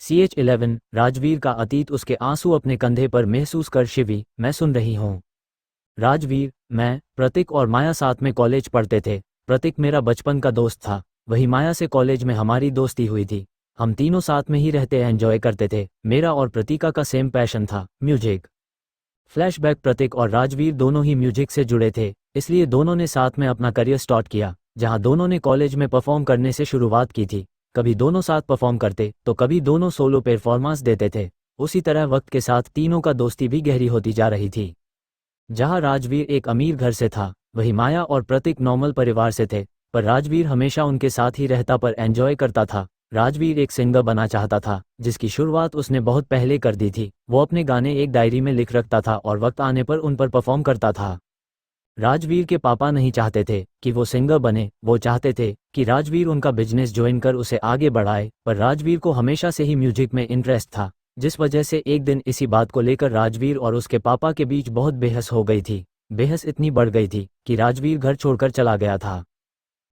CH11 Rajveer का अतीत उसके आंसू अपने कंधे पर महसूस कर शिवी, मैं सुन रही हूँ। राजवीर, मैं, प्रतीक और माया साथ में कॉलेज पढ़ते थे। प्रतीक मेरा बचपन का दोस्त था, वही माया से कॉलेज में हमारी दोस्ती हुई थी। हम तीनों साथ में ही रहते एंजॉय करते थे। मेरा और प्रतीका का सेम पैशन था, म्यूजिक। फ्लैशबैक, प्रतीक और राजवीर दोनों ही म्यूजिक से जुड़े थे, इसलिए दोनों ने साथ में अपना करियर स्टार्ट किया, जहां दोनों ने कॉलेज में परफॉर्म करने से शुरुआत की थी। कभी दोनों साथ परफॉर्म करते तो कभी दोनों सोलो परफॉर्मेंस देते थे। उसी तरह वक्त के साथ तीनों का दोस्ती भी गहरी होती जा रही थी। जहां राजवीर एक अमीर घर से था, वही माया और प्रतीक नॉर्मल परिवार से थे, पर राजवीर हमेशा उनके साथ ही रहता पर एंजॉय करता था। राजवीर एक सिंगर बना चाहता था, जिसकी शुरुआत उसने बहुत पहले कर दी थी। वो अपने गाने एक डायरी में लिख रखता था और वक्त आने पर उन पर परफॉर्म करता था। राजवीर के पापा नहीं चाहते थे कि वो सिंगर बने, वो चाहते थे कि राजवीर उनका बिजनेस ज्वाइन कर उसे आगे बढ़ाए, पर राजवीर को हमेशा से ही म्यूजिक में इंटरेस्ट था, जिस वजह से एक दिन इसी बात को लेकर राजवीर और उसके पापा के बीच बहुत बहस हो गई थी। बहस इतनी बढ़ गई थी कि राजवीर घर छोड़कर चला गया था।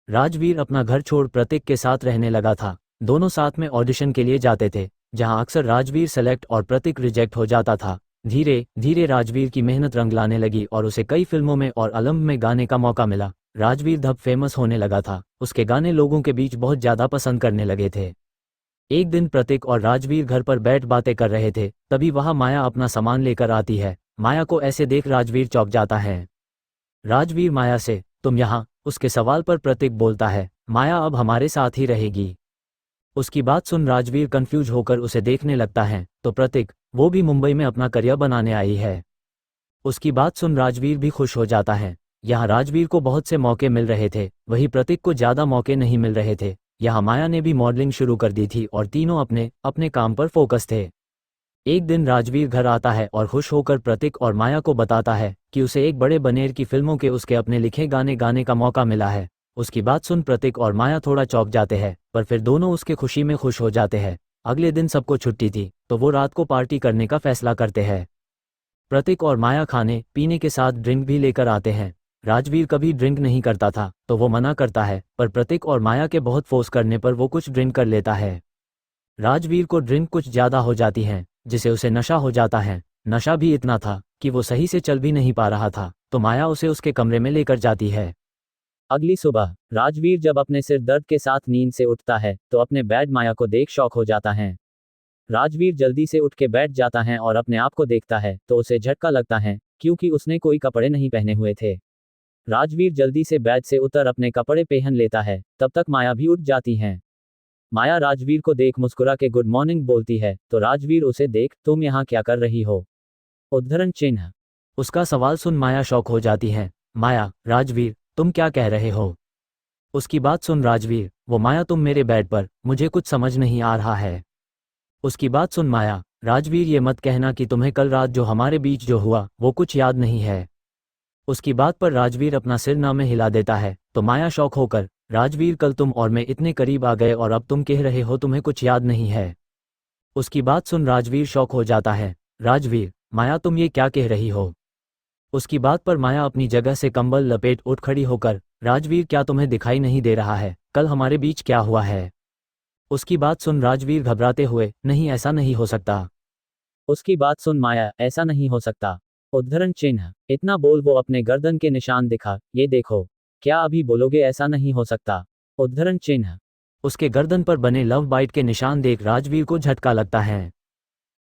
राजवीर अपना घर छोड़ प्रतीक के साथ रहने लगा था। दोनों साथ में ऑडिशन के लिए जाते थे, जहां अक्सर राजवीर सेलेक्ट और प्रतीक रिजेक्ट हो जाता था। धीरे धीरे राजवीर की मेहनत रंग लाने लगी और उसे कई फिल्मों में और एल्बम में गाने का मौका मिला। राजवीर धब फेमस होने लगा था, उसके गाने लोगों के बीच बहुत ज़्यादा पसंद करने लगे थे। एक दिन प्रतीक और राजवीर घर पर बैठ बातें कर रहे थे, तभी वहां माया अपना सामान लेकर आती है। माया को ऐसे देख राजवीर चौंक जाता है। राजवीर माया से, तुम यहाँ? उसके सवाल पर प्रतीक बोलता है, माया अब हमारे साथ ही रहेगी। उसकी बात सुन राजवीर कंफ्यूज होकर उसे देखने लगता है, तो प्रतीक, वो भी मुंबई में अपना करियर बनाने आई है। उसकी बात सुन राजवीर भी खुश हो जाता है। यहाँ राजवीर को बहुत से मौके मिल रहे थे, वही प्रतीक को ज़्यादा मौके नहीं मिल रहे थे। यहाँ माया ने भी मॉडलिंग शुरू कर दी थी और तीनों अपने अपने काम पर फोकस थे। एक दिन राजवीर घर आता है और खुश होकर प्रतीक और माया को बताता है कि उसे एक बड़े बनेर की फिल्मों के उसके अपने लिखे गाने गाने का मौका मिला है। उसकी बात सुन प्रतीक और माया थोड़ा चौंक जाते हैं, पर फिर दोनों उसके खुशी में खुश हो जाते हैं। अगले दिन सबको छुट्टी थी, तो वो रात को पार्टी करने का फैसला करते हैं। प्रतीक और माया खाने पीने के साथ ड्रिंक भी लेकर आते हैं। राजवीर कभी ड्रिंक नहीं करता था, तो वो मना करता है, पर प्रतीक और माया के बहुत फोर्स करने पर वो कुछ ड्रिंक कर लेता है। राजवीर को ड्रिंक कुछ ज़्यादा हो जाती है, जिसे उसे नशा हो जाता है। नशा भी इतना था कि वो सही से चल भी नहीं पा रहा था, तो माया उसे उसके कमरे में लेकर जाती है। अगली सुबह राजवीर जब अपने सिर दर्द के साथ नींद से उठता है, तो अपने बेड माया को देख शॉक हो जाता है। राजवीर जल्दी से उठ के बैठ जाता है और अपने आप को देखता है, तो उसे झटका लगता है, क्योंकि उसने कोई कपड़े नहीं पहने हुए थे। राजवीर जल्दी से बेड से उतर अपने कपड़े पहन लेता है, तब तक माया भी उठ जाती हैं। माया राजवीर को देख मुस्कुरा के गुड मॉर्निंग बोलती है, तो राजवीर उसे देख, तुम यहाँ क्या कर रही हो? उद्धरण चिन्ह। उसका सवाल सुन माया शॉक हो जाती है। माया, राजवीर, तुम क्या कह रहे हो? उसकी बात सुन राजवीर, वो माया तुम मेरे बेड पर, मुझे कुछ समझ नहीं आ रहा है। उसकी बात सुन माया, राजवीर ये मत कहना कि तुम्हें कल रात जो हमारे बीच जो हुआ वो कुछ याद नहीं है। उसकी बात पर राजवीर अपना सिर ना में हिला देता है, तो माया शॉक होकर, राजवीर कल तुम और मैं इतने करीब आ गए और अब तुम कह रहे हो तुम्हें कुछ याद नहीं है। उसकी बात सुन राजवीर शॉक हो जाता है। राजवीर, माया तुम ये क्या कह रही हो? उसकी बात पर माया अपनी जगह से कंबल लपेट उठ खड़ी होकर, राजवीर क्या तुम्हें दिखाई नहीं दे रहा है, कल हमारे बीच क्या हुआ है? उसकी बात सुन राजवीर घबराते हुए, नहीं ऐसा नहीं हो सकता। उसकी बात सुन माया, ऐसा नहीं हो सकता। उद्धरण चिन्ह। इतना बोल वो अपने गर्दन के निशान दिखा, ये देखो। क्या अभी बोलोगे ऐसा नहीं हो सकता? उद्धरण चिन्ह। उसके गर्दन पर बने लव बाइट के निशान देख राजवीर को झटका लगता है।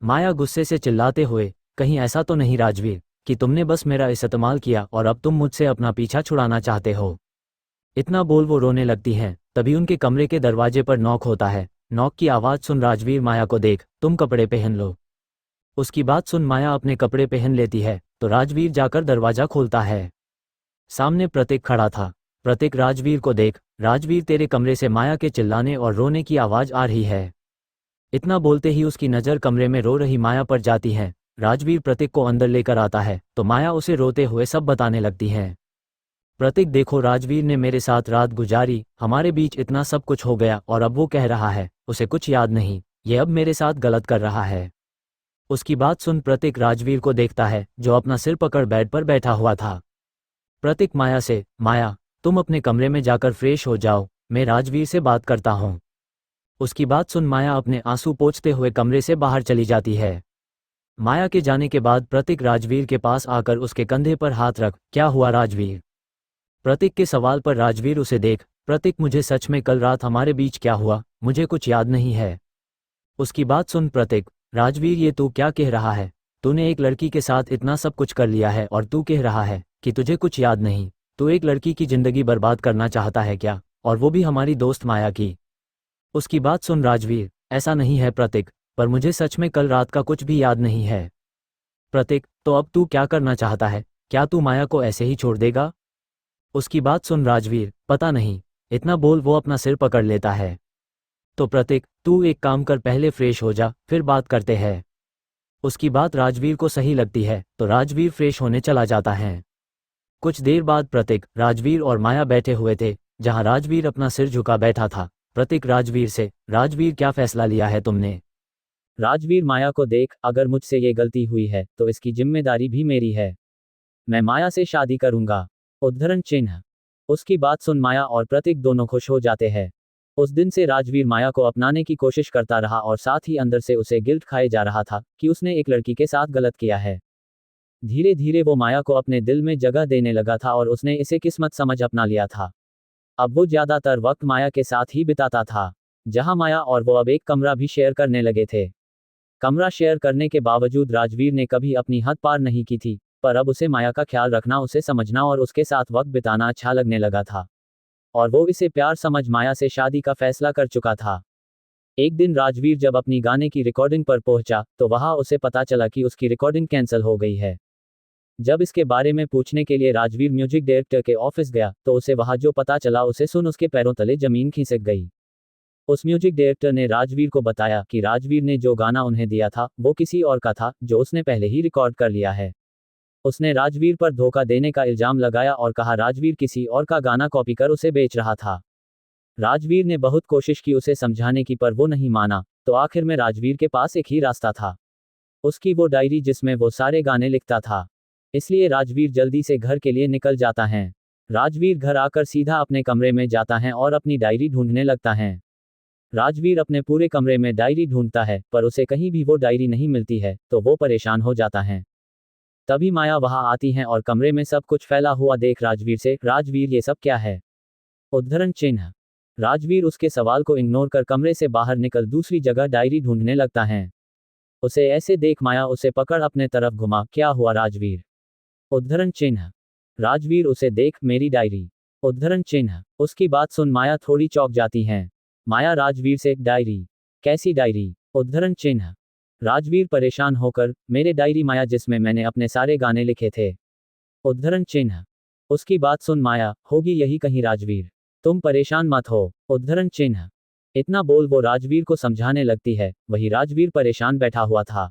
माया गुस्से से चिल्लाते हुए, कहीं ऐसा तो नहीं राजवीर, कि तुमने बस मेरा इस्तेमाल किया और अब तुम मुझसे अपना पीछा छुड़ाना चाहते हो? इतना बोल वो रोने लगती हैं, तभी उनके कमरे के दरवाजे पर नॉक होता है। नॉक की आवाज़ सुन राजवीर माया को देख, तुम कपड़े पहन लो। उसकी बात सुन माया अपने कपड़े पहन लेती है, तो राजवीर जाकर दरवाजा खोलता है। सामने प्रतीक खड़ा था। प्रतीक राजवीर को देख, राजवीर तेरे कमरे से माया के चिल्लाने और रोने की आवाज़ आ रही है। इतना बोलते ही उसकी नज़र कमरे में रो रही माया पर जाती है। राजवीर प्रतीक को अंदर लेकर आता है, तो माया उसे रोते हुए सब बताने लगती है। प्रतीक देखो, राजवीर ने मेरे साथ रात गुजारी, हमारे बीच इतना सब कुछ हो गया और अब वो कह रहा है उसे कुछ याद नहीं, ये अब मेरे साथ गलत कर रहा है। उसकी बात सुन प्रतीक राजवीर को देखता है, जो अपना सिर पकड़ बेड पर बैठा हुआ था। प्रतीक माया से, माया तुम अपने कमरे में जाकर फ्रेश हो जाओ, मैं राजवीर से बात करता हूँ। उसकी बात सुन माया अपने आंसू पोंछते हुए कमरे से बाहर चली जाती है। माया के जाने के बाद प्रतीक राजवीर के पास आकर उसके कंधे पर हाथ रख, क्या हुआ राजवीर? प्रतीक के सवाल पर राजवीर उसे देख, प्रतीक मुझे सच में कल रात हमारे बीच क्या हुआ, मुझे कुछ याद नहीं है। उसकी बात सुन प्रतीक, राजवीर ये तू क्या कह रहा है? तूने एक लड़की के साथ इतना सब कुछ कर लिया है और तू कह रहा है कि तुझे कुछ याद नहीं। तू एक लड़की की जिंदगी बर्बाद करना चाहता है क्या, और वो भी हमारी दोस्त माया की? उसकी बात सुन राजवीर, ऐसा नहीं है प्रतीक, पर मुझे सच में कल रात का कुछ भी याद नहीं है। प्रतीक, तो अब तू क्या करना चाहता है? क्या तू माया को ऐसे ही छोड़ देगा? उसकी बात सुन राजवीर, पता नहीं। इतना बोल वो अपना सिर पकड़ लेता है। तो प्रतीक, तू एक काम कर, पहले फ्रेश हो जा, फिर बात करते हैं। उसकी बात राजवीर को सही लगती है, तो राजवीर फ्रेश होने चला जाता है। कुछ देर बाद प्रतीक, राजवीर और माया बैठे हुए थे, जहां राजवीर अपना सिर झुका बैठा था। प्रतीक राजवीर से, राजवीर क्या फैसला लिया है तुमने? राजवीर माया को देख, अगर मुझसे ये गलती हुई है तो इसकी जिम्मेदारी भी मेरी है। मैं माया से शादी करूंगा। उद्धरण चिन्ह। उसकी बात सुन माया और प्रतीक दोनों खुश हो जाते हैं। उस दिन से राजवीर माया को अपनाने की कोशिश करता रहा और साथ ही अंदर से उसे गिल्ट खाए जा रहा था कि उसने एक लड़की के साथ गलत किया है। धीरे धीरे वो माया को अपने दिल में जगह देने लगा था और उसने इसे किस्मत समझ अपना लिया था। अब वो ज्यादातर वक्त माया के साथ ही बिताता था, जहां माया और वो अब एक कमरा भी शेयर करने लगे थे। कमरा शेयर करने के बावजूद राजवीर ने कभी अपनी हद पार नहीं की थी, पर अब उसे माया का ख्याल रखना, उसे समझना और उसके साथ वक्त बिताना अच्छा लगने लगा था। और वो इसे प्यार समझ माया से शादी का फैसला कर चुका था। एक दिन राजवीर जब अपनी गाने की रिकॉर्डिंग पर पहुंचा, तो वहां उसे पता चला कि उसकी रिकॉर्डिंग कैंसिल हो गई है। जब इसके बारे में पूछने के लिए राजवीर म्यूजिक डायरेक्टर के ऑफिस गया, तो उसे वहां जो पता चला उसे सुन उसके पैरों तले जमीन खिसक गई। उस म्यूजिक डायरेक्टर ने राजवीर को बताया कि राजवीर ने जो गाना उन्हें दिया था वो किसी और का था, जो उसने पहले ही रिकॉर्ड कर लिया है। उसने राजवीर पर धोखा देने का इल्जाम लगाया और कहा राजवीर किसी और का गाना कॉपी कर उसे बेच रहा था। राजवीर ने बहुत कोशिश की उसे समझाने की, पर वो नहीं माना। तो आखिर में राजवीर के पास एक ही रास्ता था, उसकी वो डायरी जिसमें वो सारे गाने लिखता था। इसलिए राजवीर जल्दी से घर के लिए निकल जाता है। राजवीर घर आकर सीधा अपने कमरे में जाता है और अपनी डायरी ढूंढने लगता है। राजवीर अपने पूरे कमरे में डायरी ढूंढता है, पर उसे कहीं भी वो डायरी नहीं मिलती है, तो वो परेशान हो जाता है। तभी माया वहां आती है और कमरे में सब कुछ फैला हुआ देख राजवीर से, राजवीर ये सब क्या है? उद्धरण चिन्ह। राजवीर उसके सवाल को इग्नोर कर कमरे से बाहर निकल दूसरी जगह डायरी ढूंढने लगता है। उसे ऐसे देख माया उसे पकड़ अपने तरफ घुमा, क्या हुआ राजवीर? उद्धरण चिन्ह। राजवीर उसे देख, मेरी डायरी। उद्धरण चिन्ह। उसकी बात सुन माया थोड़ी चौंक जाती है। माया राजवीर से, डायरी? कैसी डायरी? उद्धरण चिन्ह। राजवीर परेशान होकर, मेरे डायरी माया, जिसमें मैंने अपने सारे गाने लिखे थे। उद्धरण चिन्ह। उसकी बात सुन माया, होगी यही कहीं राजवीर, तुम परेशान मत हो। उद्धरण चिन्ह। इतना बोल वो राजवीर को समझाने लगती है, वही राजवीर परेशान बैठा हुआ था।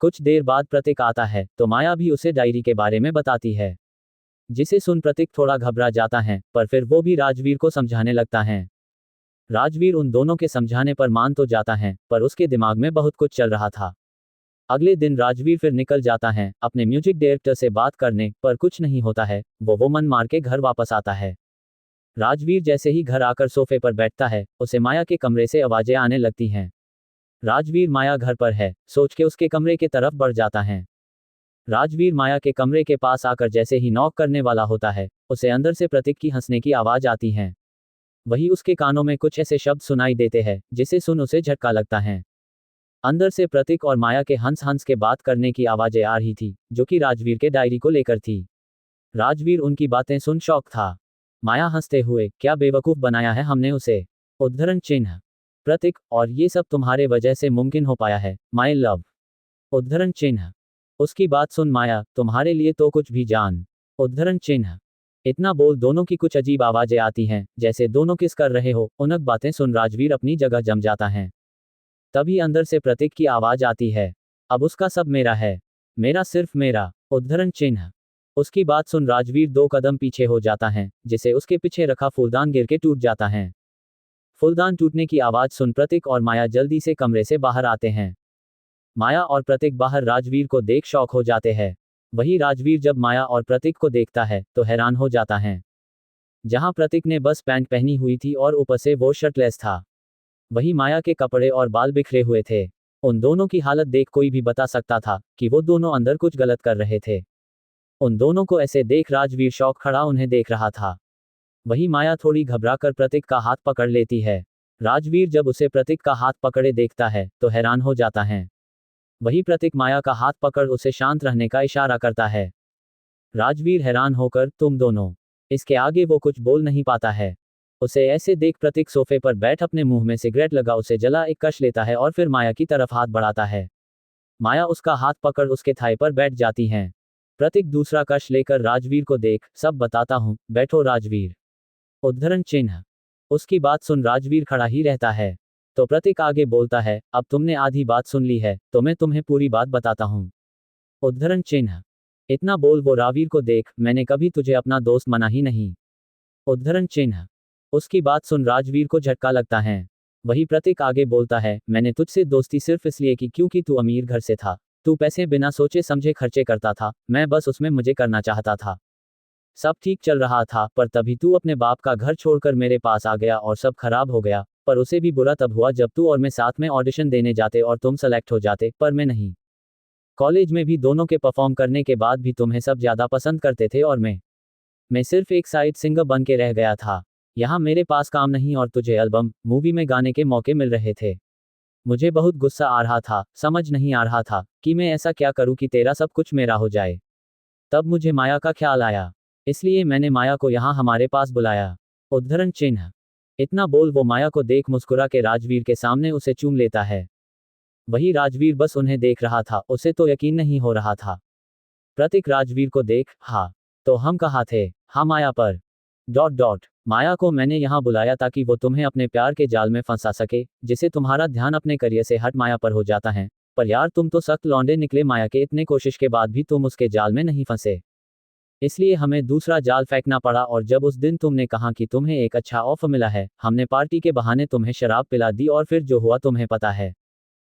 कुछ देर बाद प्रतीक आता है, तो माया भी उसे डायरी के बारे में बताती है, जिसे सुन प्रतीक थोड़ा घबरा जाता है, पर फिर वो भी राजवीर को समझाने लगता है। राजवीर उन दोनों के समझाने पर मान तो जाता है, पर उसके दिमाग में बहुत कुछ चल रहा था। अगले दिन राजवीर फिर निकल जाता है अपने म्यूजिक डायरेक्टर से बात करने, पर कुछ नहीं होता है। वो मन मार के घर वापस आता है। राजवीर जैसे ही घर आकर सोफे पर बैठता है, उसे माया के कमरे से आवाजें आने लगती हैं। राजवीर माया घर पर है सोच के उसके कमरे के तरफ बढ़ जाता है। राजवीर माया के कमरे के पास आकर जैसे ही नॉक करने वाला होता है, उसे अंदर से प्रतीक की हंसने की आवाज आती है। वही उसके कानों में कुछ ऐसे शब्द सुनाई देते हैं जिसे सुन उसे झटका लगता है। अंदर से प्रतीक और माया के हंस हंस के बात करने की आवाजें आ रही थी, जो कि राजवीर के डायरी को लेकर थी। राजवीर उनकी बातें सुन शॉक था। माया हंसते हुए, क्या बेवकूफ बनाया है हमने उसे? उद्धरण चिन्ह। प्रतीक, और ये सब तुम्हारे वजह से मुमकिन हो पाया है, माय लव। उद्धरण चिन्ह। उसकी बात सुन माया, तुम्हारे लिए तो कुछ भी जान। उद्धरण चिन्ह। इतना बोल दोनों की कुछ अजीब आवाजें आती हैं, जैसे दोनों किस कर रहे हो। उनक बातें सुन राजवीर अपनी जगह जम जाता है। तभी अंदर से प्रतीक की आवाज आती है, अब उसका सब मेरा है, मेरा सिर्फ मेरा। उद्धरण चिन्ह। उसकी बात सुन राजवीर 2 कदम पीछे हो जाता है, जिसे उसके पीछे रखा फूलदान गिर के टूट जाता है। फूलदान टूटने की आवाज सुन प्रतीक और माया जल्दी से कमरे से बाहर आते हैं। माया और प्रतीक बाहर राजवीर को देख शॉक हो जाते हैं। वही राजवीर जब माया और प्रतीक को देखता है, तो हैरान हो जाता है। जहां प्रतीक ने बस पैंट पहनी हुई थी और ऊपर से वो शर्टलेस था। वही माया के कपड़े और बाल बिखरे हुए थे। उन दोनों की हालत देख कोई भी बता सकता था कि वो दोनों अंदर कुछ गलत कर रहे थे। उन दोनों को ऐसे देख राजवीर शौक खड़ा उन्हें देख रहा था। वही माया थोड़ी घबराकर प्रतीक का हाथ पकड़ लेती है। राजवीर जब उसे प्रतीक का हाथ पकड़े देखता है तो हैरान हो जाता है। वही प्रतीक माया का हाथ पकड़ उसे शांत रहने का इशारा करता है। राजवीर हैरान होकर तुम दोनों, इसके आगे वो कुछ बोल नहीं पाता है। उसे ऐसे देख प्रतीक सोफे पर बैठ अपने मुंह में सिगरेट लगा उसे जला एक कश लेता है और फिर माया की तरफ हाथ बढ़ाता है। माया उसका हाथ पकड़ उसके थाई पर बैठ जाती हैं। प्रतीक दूसरा कश लेकर राजवीर को देख सब बताता हूं, बैठो राजवीर। उद्धरण चिन्ह। उसकी बात सुन राजवीर खड़ा ही रहता है। तो प्रतीक आगे बोलता है, अब तुमने आधी बात सुन ली है तो मैं तुम्हें पूरी बात बताता हूं। उद्धरण चिन्ह। इतना बोल वो रावीर को देख, मैंने कभी तुझे अपना दोस्त माना ही नहीं। उद्धरण चिन्ह। उसकी बात सुन राजवीर को झटका लगता है। वही प्रतीक आगे बोलता है, मैंने तुझसे दोस्ती सिर्फ इसलिए की क्योंकि तू अमीर घर से था। तू पैसे बिना सोचे समझे खर्चे करता था, मैं बस उसमें मजे करना चाहता था। सब ठीक चल रहा था पर तभी तू अपने बाप का घर छोड़कर मेरे पास आ गया और सब खराब हो गया। पर उसे भी बुरा तब हुआ जब तू और मैं साथ में ऑडिशन देने जाते और तुम सेलेक्ट हो जाते, पर मैं नहीं। कॉलेज में भी दोनों के परफॉर्म करने के बाद भी तुम्हें सब ज्यादा पसंद करते थे और मैं सिर्फ एक साइड सिंगर बन के रह गया था। यहाँ मेरे पास काम नहीं और तुझे एल्बम, मूवी में गाने के मौके मिल रहे थे। मुझे बहुत गुस्सा आ रहा था, समझ नहीं आ रहा था कि मैं ऐसा क्या करूँ कि तेरा सब कुछ मेरा हो जाए। तब मुझे माया का ख्याल आया, इसलिए मैंने माया को यहाँ हमारे पास बुलाया। उद्धरण चिन्ह। इतना बोल वो माया को देख मुस्कुरा के राजवीर के सामने उसे चूम लेता है। वही राजवीर बस उन्हें देख रहा था, उसे तो यकीन नहीं हो रहा था। प्रतीक राजवीर को देख, हाँ तो हम कहाँ थे? हाँ माया पर। डॉट डॉट माया को मैंने यहाँ बुलाया ताकि वो तुम्हें अपने प्यार के जाल में फंसा सके, जिसे तुम्हारा ध्यान अपने करियर से हट माया पर हो जाता है। पर यार तुम तो सख्त लौंडे निकले, माया के इतने कोशिश के बाद भी तुम उसके जाल में नहीं फंसे। इसलिए हमें दूसरा जाल फेंकना पड़ा और जब उस दिन तुमने कहा कि तुम्हें एक अच्छा ऑफर मिला है, हमने पार्टी के बहाने तुम्हें शराब पिला दी और फिर जो हुआ तुम्हें पता है।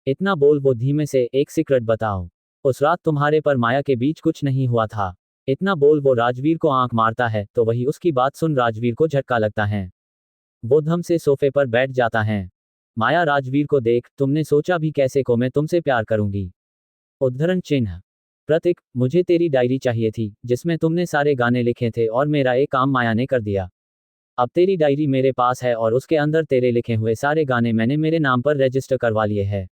इतना बोल वो धीमे से, एक सीक्रेट बताओ, उस रात तुम्हारे पर माया के बीच कुछ नहीं हुआ था? इतना बोल वो राजवीर को आंख मारता है तो वही उसकी बात सुन राजवीर को झटका लगता है। वो धम से सोफे पर बैठ जाता है। माया राजवीर को देख, तुमने सोचा भी कैसे को मैं तुमसे प्यार करूंगी? उद्धरण चिन्ह। प्रतीक, मुझे तेरी डायरी चाहिए थी जिसमें तुमने सारे गाने लिखे थे और मेरा एक काम माया ने कर दिया। अब तेरी डायरी मेरे पास है और उसके अंदर तेरे लिखे हुए सारे गाने मैंने मेरे नाम पर रजिस्टर करवा लिए हैं।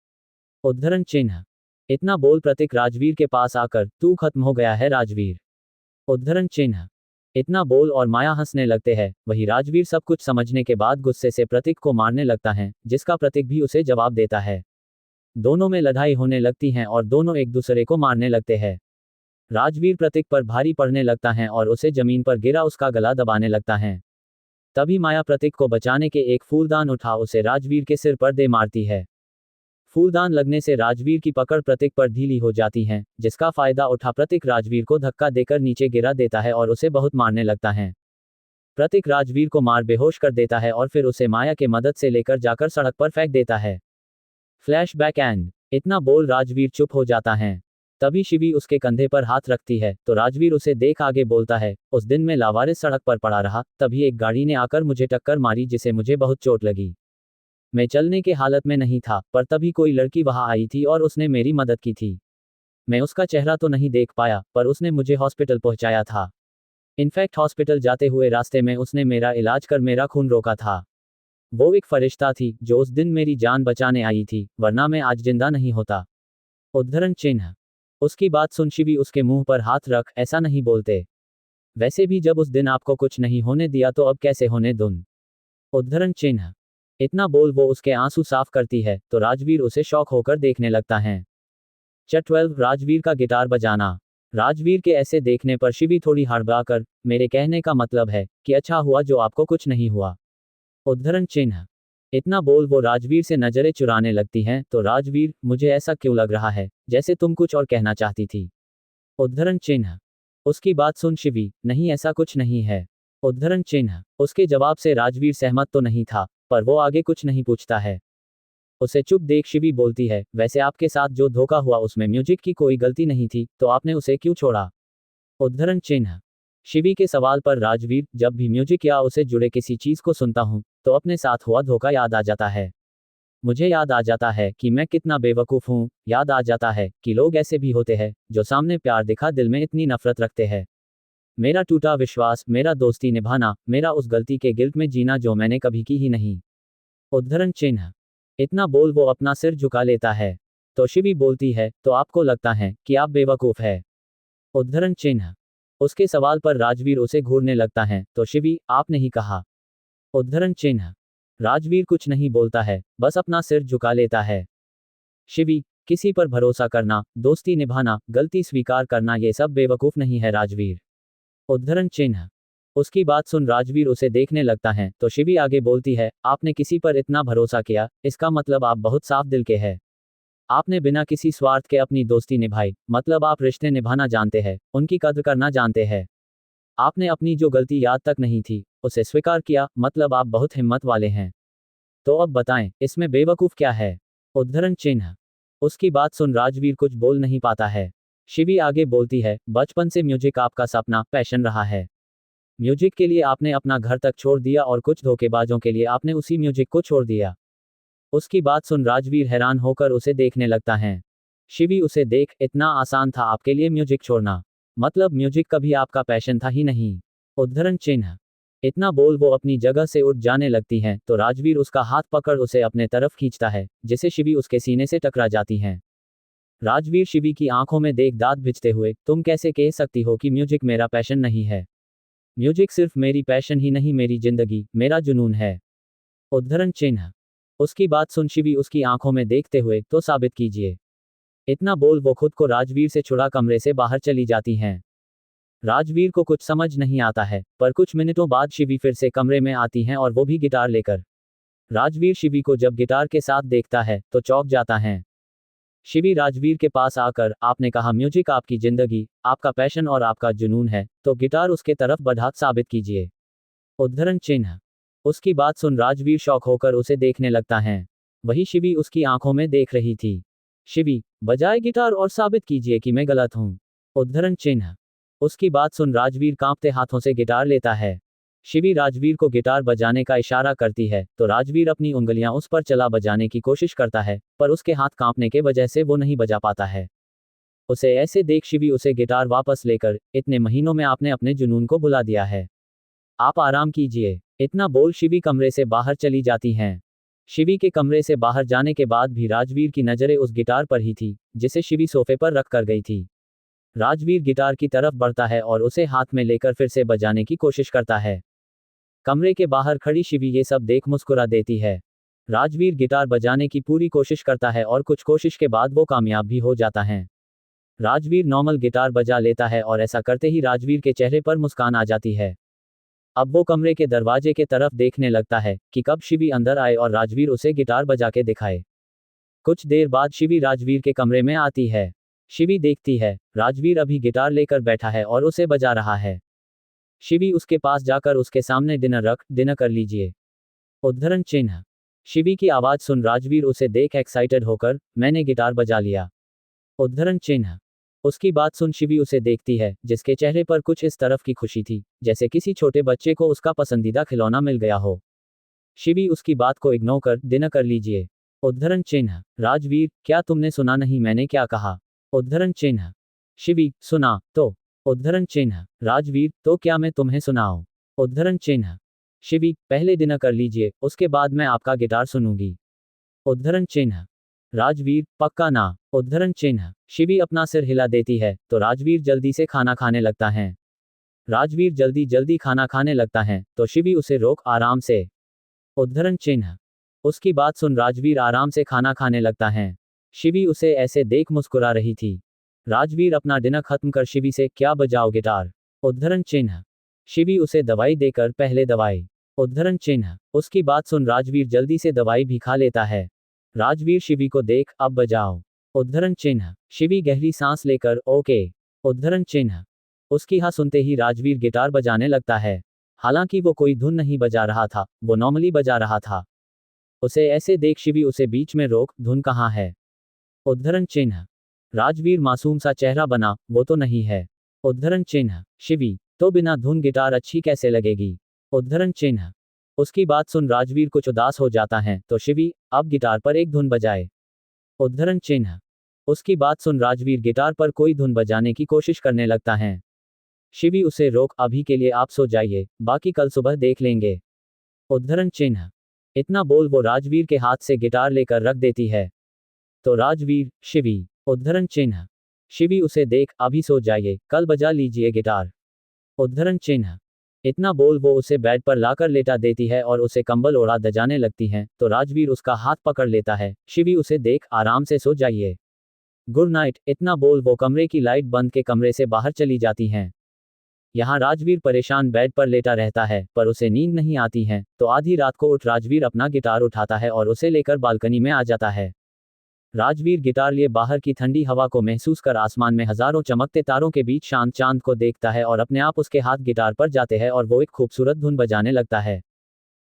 उद्धरण चिन्ह। इतना बोल प्रतीक राजवीर के पास आकर, तू खत्म हो गया है राजवीर। उद्धरण चिन्ह। इतना बोल और माया हंसने लगते हैं। वही राजवीर सब कुछ समझने के बाद गुस्से से प्रतीक को मारने लगता है, जिसका प्रतीक भी उसे जवाब देता है। दोनों में लड़ाई होने लगती है और दोनों एक दूसरे को मारने लगते हैं। राजवीर प्रतीक पर भारी पड़ने लगता है और उसे जमीन पर गिरा उसका गला दबाने लगता है। तभी माया प्रतीक को बचाने के एक फूलदान उठा उसे राजवीर के सिर पर दे मारती है। फूलदान लगने से राजवीर की पकड़ प्रतीक पर ढीली हो जाती है, जिसका फायदा उठा प्रतीक राजवीर को धक्का देकर नीचे गिरा देता है और उसे बहुत मारने लगता है। प्रतीक राजवीर को मार बेहोश कर देता है और फिर उसे माया के मदद से लेकर जाकर सड़क पर फेंक देता है। Flashback and. इतना बोल राजवीर चुप हो जाता है। तभी शिवी उसके कंधे पर हाथ रखती है तो राजवीर उसे देख आगे बोलता है, उस दिन मैं लावारिस सड़क पर पड़ा रहा, तभी एक गाड़ी ने आकर मुझे टक्कर मारी जिसे मुझे बहुत चोट लगी। मैं चलने के हालत में नहीं था पर तभी कोई लड़की वहां आई थी और उसने मेरी मदद की थी। मैं उसका चेहरा तो नहीं देख पाया पर उसने मुझे हॉस्पिटल पहुंचाया था। इनफैक्ट हॉस्पिटल जाते हुए रास्ते में उसने मेरा इलाज कर मेरा खून रोका था। वो एक फरिश्ता थी जो उस दिन मेरी जान बचाने आई थी, वरना मैं आज जिंदा नहीं होता। उद्धरण चिन्ह। उसकी बात सुन शिवी उसके मुंह पर हाथ रख, ऐसा नहीं बोलते। वैसे भी जब उस दिन आपको कुछ नहीं होने दिया तो अब कैसे होने दूं? उद्धरण चिन्ह। इतना बोल वो उसके आंसू साफ करती है तो राजवीर उसे शौक होकर देखने लगता है। चैप्टर 12 राजवीर का गिटार बजाना। राजवीर के ऐसे देखने पर शिवी थोड़ी हड़बड़ाकर, मेरे कहने का मतलब है कि अच्छा हुआ जो आपको कुछ नहीं हुआ। उद्धरण चिन्ह। इतना बोल वो राजवीर से नजरें चुराने लगती हैं तो राजवीर, मुझे ऐसा क्यों लग रहा है जैसे तुम कुछ और कहना चाहती थी? उद्धरण चिन्ह। उसकी बात सुन शिवी, नहीं ऐसा कुछ नहीं है। उद्धरण चिन्ह। उसके जवाब से राजवीर सहमत तो नहीं था पर वो आगे कुछ नहीं पूछता है। उसे चुप देख शिवी बोलती है, वैसे आपके साथ जो धोखा हुआ उसमें म्यूजिक की कोई गलती नहीं थी तो आपने उसे क्यों छोड़ा? उद्धरण चिन्ह। शिवी के सवाल पर राजवीर, जब भी म्यूजिक या उसे जुड़े किसी चीज को सुनता हूं तो अपने साथ हुआ धोखा याद आ जाता है। मुझे याद आ जाता है कि मैं कितना बेवकूफ़ हूँ, याद आ जाता है कि लोग ऐसे भी होते हैं जो सामने प्यार दिखा दिल में इतनी नफरत रखते हैं। मेरा टूटा विश्वास, मेरा दोस्ती निभाना, मेरा उस गलती के गिल्ट में जीना जो मैंने कभी की ही नहीं। उद्धरण चिन्ह। इतना बोल वो अपना सिर झुका लेता है। तो शिवी बोलती है, तो आपको लगता है कि आप बेवकूफ़ है। उद्धरण चिन्ह। उसके सवाल पर राजवीर उसे घूरने लगता है, तो शिवी, आपने ही कहा। उद्धरण चिन्ह। राजवीर कुछ नहीं बोलता है, बस अपना सिर झुका लेता है। शिवी, किसी पर भरोसा करना, दोस्ती निभाना, गलती स्वीकार करना, ये सब बेवकूफ़ नहीं है राजवीर। उद्धरण चिन्ह। उसकी बात सुन राजवीर उसे देखने लगता है, तो शिवी आगे बोलती है, आपने किसी पर इतना भरोसा किया, इसका मतलब आप बहुत साफ दिल के हैं। आपने बिना किसी स्वार्थ के अपनी दोस्ती निभाई, मतलब आप रिश्ते निभाना जानते हैं, उनकी कद्र करना जानते हैं। आपने अपनी जो गलती याद तक नहीं थी, उसे स्वीकार किया, मतलब आप बहुत हिम्मत वाले हैं। तो अब बताएं, इसमें बेवकूफ़ क्या है? उद्धरण चिन्ह। उसकी बात सुन राजवीर कुछ बोल नहीं पाता है। शिवी आगे बोलती है, बचपन से म्यूजिक आपका सपना, पैशन रहा है। म्यूजिक के लिए आपने अपना घर तक छोड़ दिया और कुछ धोखेबाजों के लिए आपने उसी म्यूजिक को छोड़ दिया। उसकी बात सुन राजवीर हैरान होकर उसे देखने लगता है। शिवी उसे देख, इतना आसान था आपके लिए म्यूजिक छोड़ना? मतलब म्यूजिक कभी आपका पैशन था ही नहीं? उद्धरण चिन्ह। इतना बोल वो अपनी जगह से उठ जाने लगती हैं, तो राजवीर उसका हाथ पकड़ उसे अपने तरफ खींचता है, जिसे शिवी उसके सीने से टकरा जाती हैं। राजवीर शिवी की आंखों में देख दांत भिजते हुए, तुम कैसे कह सकती हो कि म्यूजिक मेरा पैशन नहीं है? म्यूजिक सिर्फ मेरी पैशन ही नहीं, मेरी जिंदगी, मेरा जुनून है। उद्धरण चिन्ह। उसकी बात सुन शिवी उसकी आंखों में देखते हुए, तो साबित कीजिए। इतना बोल वो खुद को राजवीर से छुड़ा कमरे से बाहर चली जाती हैं। राजवीर को कुछ समझ नहीं आता है, पर कुछ मिनटों बाद शिवी फिर से कमरे में आती हैं और वो भी गिटार लेकर। राजवीर शिवी को जब गिटार के साथ देखता है, तो चौंक जाता है। शिवी राजवीर के पास आकर, आपने कहा म्यूजिक आपकी जिंदगी, आपका पैशन और आपका जुनून है, तो गिटार उसके तरफ बढ़ा, साबित कीजिए। उद्धरण चिन्ह। उसकी बात सुन राजवीर शौक होकर उसे देखने लगता है। वही शिवी उसकी आंखों में देख रही थी। शिवी, बजाए गिटार और साबित कीजिए कि मैं गलत हूं। उद्धरण चिन्ह। उसकी बात सुन राजवीर कांपते हाथों से गिटार लेता है। शिवी राजवीर को गिटार बजाने का इशारा करती है, तो राजवीर अपनी उंगलियां उस पर चला बजाने की कोशिश करता है, पर उसके हाथ कांपने के वजह से वो नहीं बजा पाता है। उसे ऐसे देख शिवी उसे गिटार वापस लेकर, इतने महीनों में आपने अपने जुनून को भुला दिया है। आप आराम कीजिए। इतना बोल शिवी कमरे से बाहर चली जाती हैं। शिवी के कमरे से बाहर जाने के बाद भी राजवीर की नजरें उस गिटार पर ही थी, जिसे शिवी सोफे पर रख कर गई थी। राजवीर गिटार की तरफ बढ़ता है और उसे हाथ में लेकर फिर से बजाने की कोशिश करता है। कमरे के बाहर खड़ी शिवी ये सब देख मुस्कुरा देती है। राजवीर गिटार बजाने की पूरी कोशिश करता है और कुछ कोशिश के बाद वो कामयाब भी हो जाता है। राजवीर नॉर्मल गिटार बजा लेता है और ऐसा करते ही राजवीर के चेहरे पर मुस्कान आ जाती है। अब वो कमरे के दरवाजे के तरफ देखने लगता है कि कब शिवी अंदर आए और राजवीर उसे गिटार बजा के दिखाए। कुछ देर बाद शिवी राजवीर के कमरे में आती है। शिवी देखती है, राजवीर अभी गिटार लेकर बैठा है और उसे बजा रहा है। शिवी उसके पास जाकर उसके सामने डिनर कर लीजिए। उद्धरण चिन्ह। शिवी की आवाज सुन राजवीर उसे देख एक्साइटेड होकर, मैंने गिटार बजा लिया। उद्धरण चिन्ह। उसकी बात सुन शिवी उसे देखती है, जिसके चेहरे पर कुछ इस तरफ की खुशी थी, जैसे किसी छोटे बच्चे को उसका पसंदीदा खिलौना मिल गया हो। शिवी उसकी बात को इग्नोर कर, डिनर कर लीजिए। उद्धरण चिन्ह। राजवीर, क्या तुमने सुना नहीं मैंने क्या कहा? उद्धरण चिन्ह। शिवी, सुना तो। उद्धरण चिन्ह। राजवीर, तो क्या मैं तुम्हें सुनाऊं? उद्धरण चिन्ह। शिवी, पहले डिनर कर लीजिए, उसके बाद मैं आपका गिटार सुनूंगी। उद्धरण चिन्ह। राजवीर, पक्का ना? उद्धरण चिन्ह। शिवी अपना सिर हिला देती है, तो राजवीर जल्दी से खाना खाने लगता है। राजवीर जल्दी जल्दी खाना खाने लगता है, तो शिवी उसे रोक, आराम से। उद्धरण चिन्ह। उसकी बात सुन राजवीर आराम से खाना खाने लगता है। शिवी उसे ऐसे देख मुस्कुरा रही थी। राजवीर अपना डिनर खत्म कर शिवी से, क्या बजाओ गिटार? उद्धरण चिन्ह। शिवी उसे दवाई देकर, पहले दवाई। उद्धरण चिन्ह। उसकी बात सुन राजवीर जल्दी से दवाई भी खा लेता है। राजवीर शिवी को देख, अब बजाओ। उद्धरण चिन्ह। शिवी गहरी सांस लेकर, ओके। उद्धरण चिन्ह। उसकी हाँ सुनते ही राजवीर गिटार बजाने लगता है। हालांकि वो कोई धुन नहीं बजा रहा था, वो नॉर्मली बजा रहा था। उसे ऐसे देख शिवी उसे बीच में रोक, धुन कहाँ है? उद्धरण चिन्ह। राजवीर मासूम सा चेहरा बना, वो तो नहीं है। उद्धरण चिन्ह। शिवी, तो बिना धुन गिटार अच्छी कैसे लगेगी? उद्धरण चिन्ह। उसकी बात सुन राजवीर कुछ उदास हो जाता है तो शिवी अब गिटार पर एक धुन बजाए। उद्धरण चिन्ह। उसकी बात सुन राजवीर गिटार पर कोई धुन बजाने की कोशिश करने लगता है। शिवी उसे रोक, अभी के लिए आप सो जाइए, बाकी कल सुबह देख लेंगे। उद्धरण चिन्ह। इतना बोल वो राजवीर के हाथ से गिटार लेकर रख देती है। तो राजवीर, शिवी। उद्धरण चिन्ह। शिवी उसे देख, अभी सो जाइए, कल बजा लीजिए गिटार। उद्धरण चिन्ह। इतना बोल वो उसे बेड पर लाकर लेटा देती है और उसे कंबल ओढ़ा दजाने लगती हैं तो राजवीर उसका हाथ पकड़ लेता है। शिवी उसे देख, आराम से सो जाइए, गुड नाइट। इतना बोल वो कमरे की लाइट बंद के कमरे से बाहर चली जाती हैं। यहाँ राजवीर परेशान बेड पर लेटा रहता है पर उसे नींद नहीं आती है तो आधी रात को उठ राजवीर अपना गिटार उठाता है और उसे लेकर बालकनी में आ जाता है। राजवीर गिटार लिए बाहर की ठंडी हवा को महसूस कर आसमान में हजारों चमकते तारों के बीच शांत चांद को देखता है और अपने आप उसके हाथ गिटार पर जाते हैं और वो एक खूबसूरत धुन बजाने लगता है।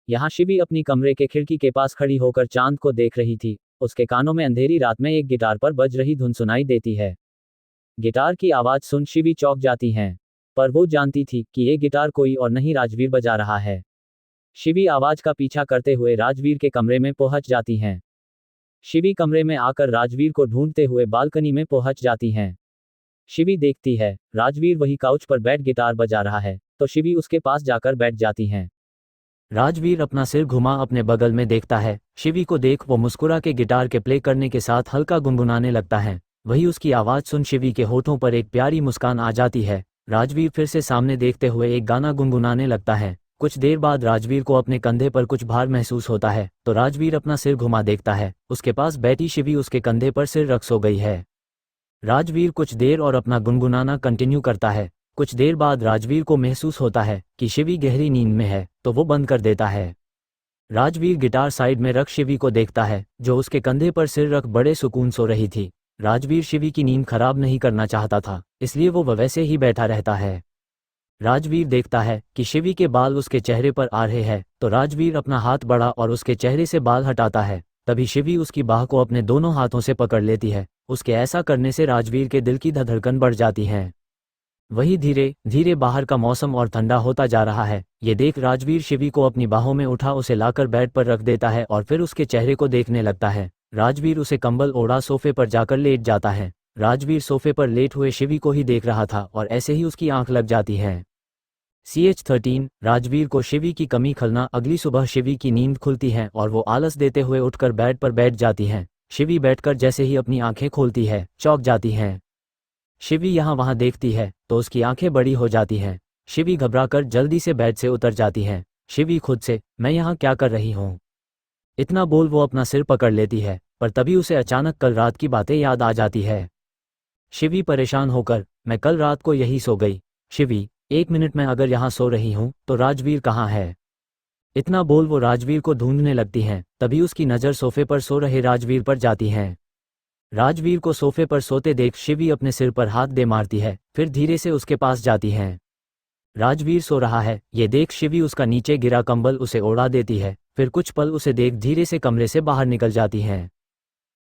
यहाँ शिवी अपनी कमरे के खिड़की के पास खड़ी होकर चांद को देख रही थी। उसके कानों में अंधेरी रात में एक गिटार पर बज रही धुन सुनाई देती है। गिटार की आवाज सुन शिवी चौंक जाती हैं, पर वो जानती थी कि ये गिटार कोई और नहीं राजवीर बजा रहा है। शिवी आवाज का पीछा करते हुए राजवीर के कमरे में पहुंच जाती हैं। शिवी कमरे में आकर राजवीर को ढूंढते हुए बालकनी में पहुंच जाती हैं। शिवी देखती है राजवीर वही काउच पर बैठ गिटार बजा रहा है तो शिवी उसके पास जाकर बैठ जाती हैं। राजवीर अपना सिर घुमा अपने बगल में देखता है। शिवी को देख वो मुस्कुरा के गिटार के प्ले करने के साथ हल्का गुनगुनाने लगता है। वही उसकी आवाज सुन शिवी के होठों पर एक प्यारी मुस्कान आ जाती है। राजवीर फिर से सामने देखते हुए एक गाना गुनगुनाने लगता है। कुछ देर बाद राजवीर को अपने कंधे पर कुछ भार महसूस होता है तो राजवीर अपना सिर घुमा देखता है। उसके पास बैठी शिवी उसके कंधे पर सिर रख सो गई है। राजवीर कुछ देर और अपना गुनगुनाना कंटिन्यू करता है। कुछ देर बाद राजवीर को महसूस होता है कि शिवी गहरी नींद में है तो वो बंद कर देता है। राजवीर गिटार साइड में रख शिवी को देखता है जो उसके कंधे पर सिर रख बड़े सुकून सो रही थी। राजवीर शिवी की नींद खराब नहीं करना चाहता था, इसलिए वो वैसे ही बैठा रहता है। राजवीर देखता है कि शिवी के बाल उसके चेहरे पर आ रहे हैं तो राजवीर अपना हाथ बढ़ा और उसके चेहरे से बाल हटाता है। तभी शिवी उसकी बाह को अपने दोनों हाथों से पकड़ लेती है। उसके ऐसा करने से राजवीर के दिल की धड़कन बढ़ जाती है। वही धीरे धीरे बाहर का मौसम और ठंडा होता जा रहा है। ये देख राजवीर शिवी को अपनी बाहों में उठा उसे लाकर बेड पर रख देता है और फिर उसके चेहरे को देखने लगता है। राजवीर उसे कंबल ओढ़ा सोफे पर जाकर लेट जाता है। राजवीर सोफे पर लेट हुए शिवी को ही देख रहा था और ऐसे ही उसकी आंख लग जाती है। CH13 राजवीर को शिवी की कमी खलना। अगली सुबह शिवी की नींद खुलती है और वो आलस देते हुए उठकर बेड पर बैठ जाती हैं। शिवी बैठकर जैसे ही अपनी आंखें खोलती है चौंक जाती हैं। शिवी यहाँ वहाँ देखती है तो उसकी आंखें बड़ी हो जाती हैं। शिवी घबराकर जल्दी से बेड से उतर जाती है। शिवी खुद से, मैं यहाँ क्या कर रही हूँ, इतना बोल वो अपना सिर पकड़ लेती है, पर तभी उसे अचानक कल रात की बातें याद आ जाती है। शिवी परेशान होकर, मैं कल रात को यही सो गई। शिवी, 1 मिनट में अगर यहाँ सो रही हूँ तो राजवीर कहाँ है, इतना बोल वो राजवीर को ढूंढने लगती हैं। तभी उसकी नज़र सोफे पर सो रहे राजवीर पर जाती है। राजवीर को सोफे पर सोते देख शिवी अपने सिर पर हाथ दे मारती है, फिर धीरे से उसके पास जाती है। राजवीर सो रहा है ये देख शिवी उसका नीचे गिरा कंबल उसे ओढ़ा देती है। फिर कुछ पल उसे देख धीरे से कमरे से बाहर निकल जाती हैं।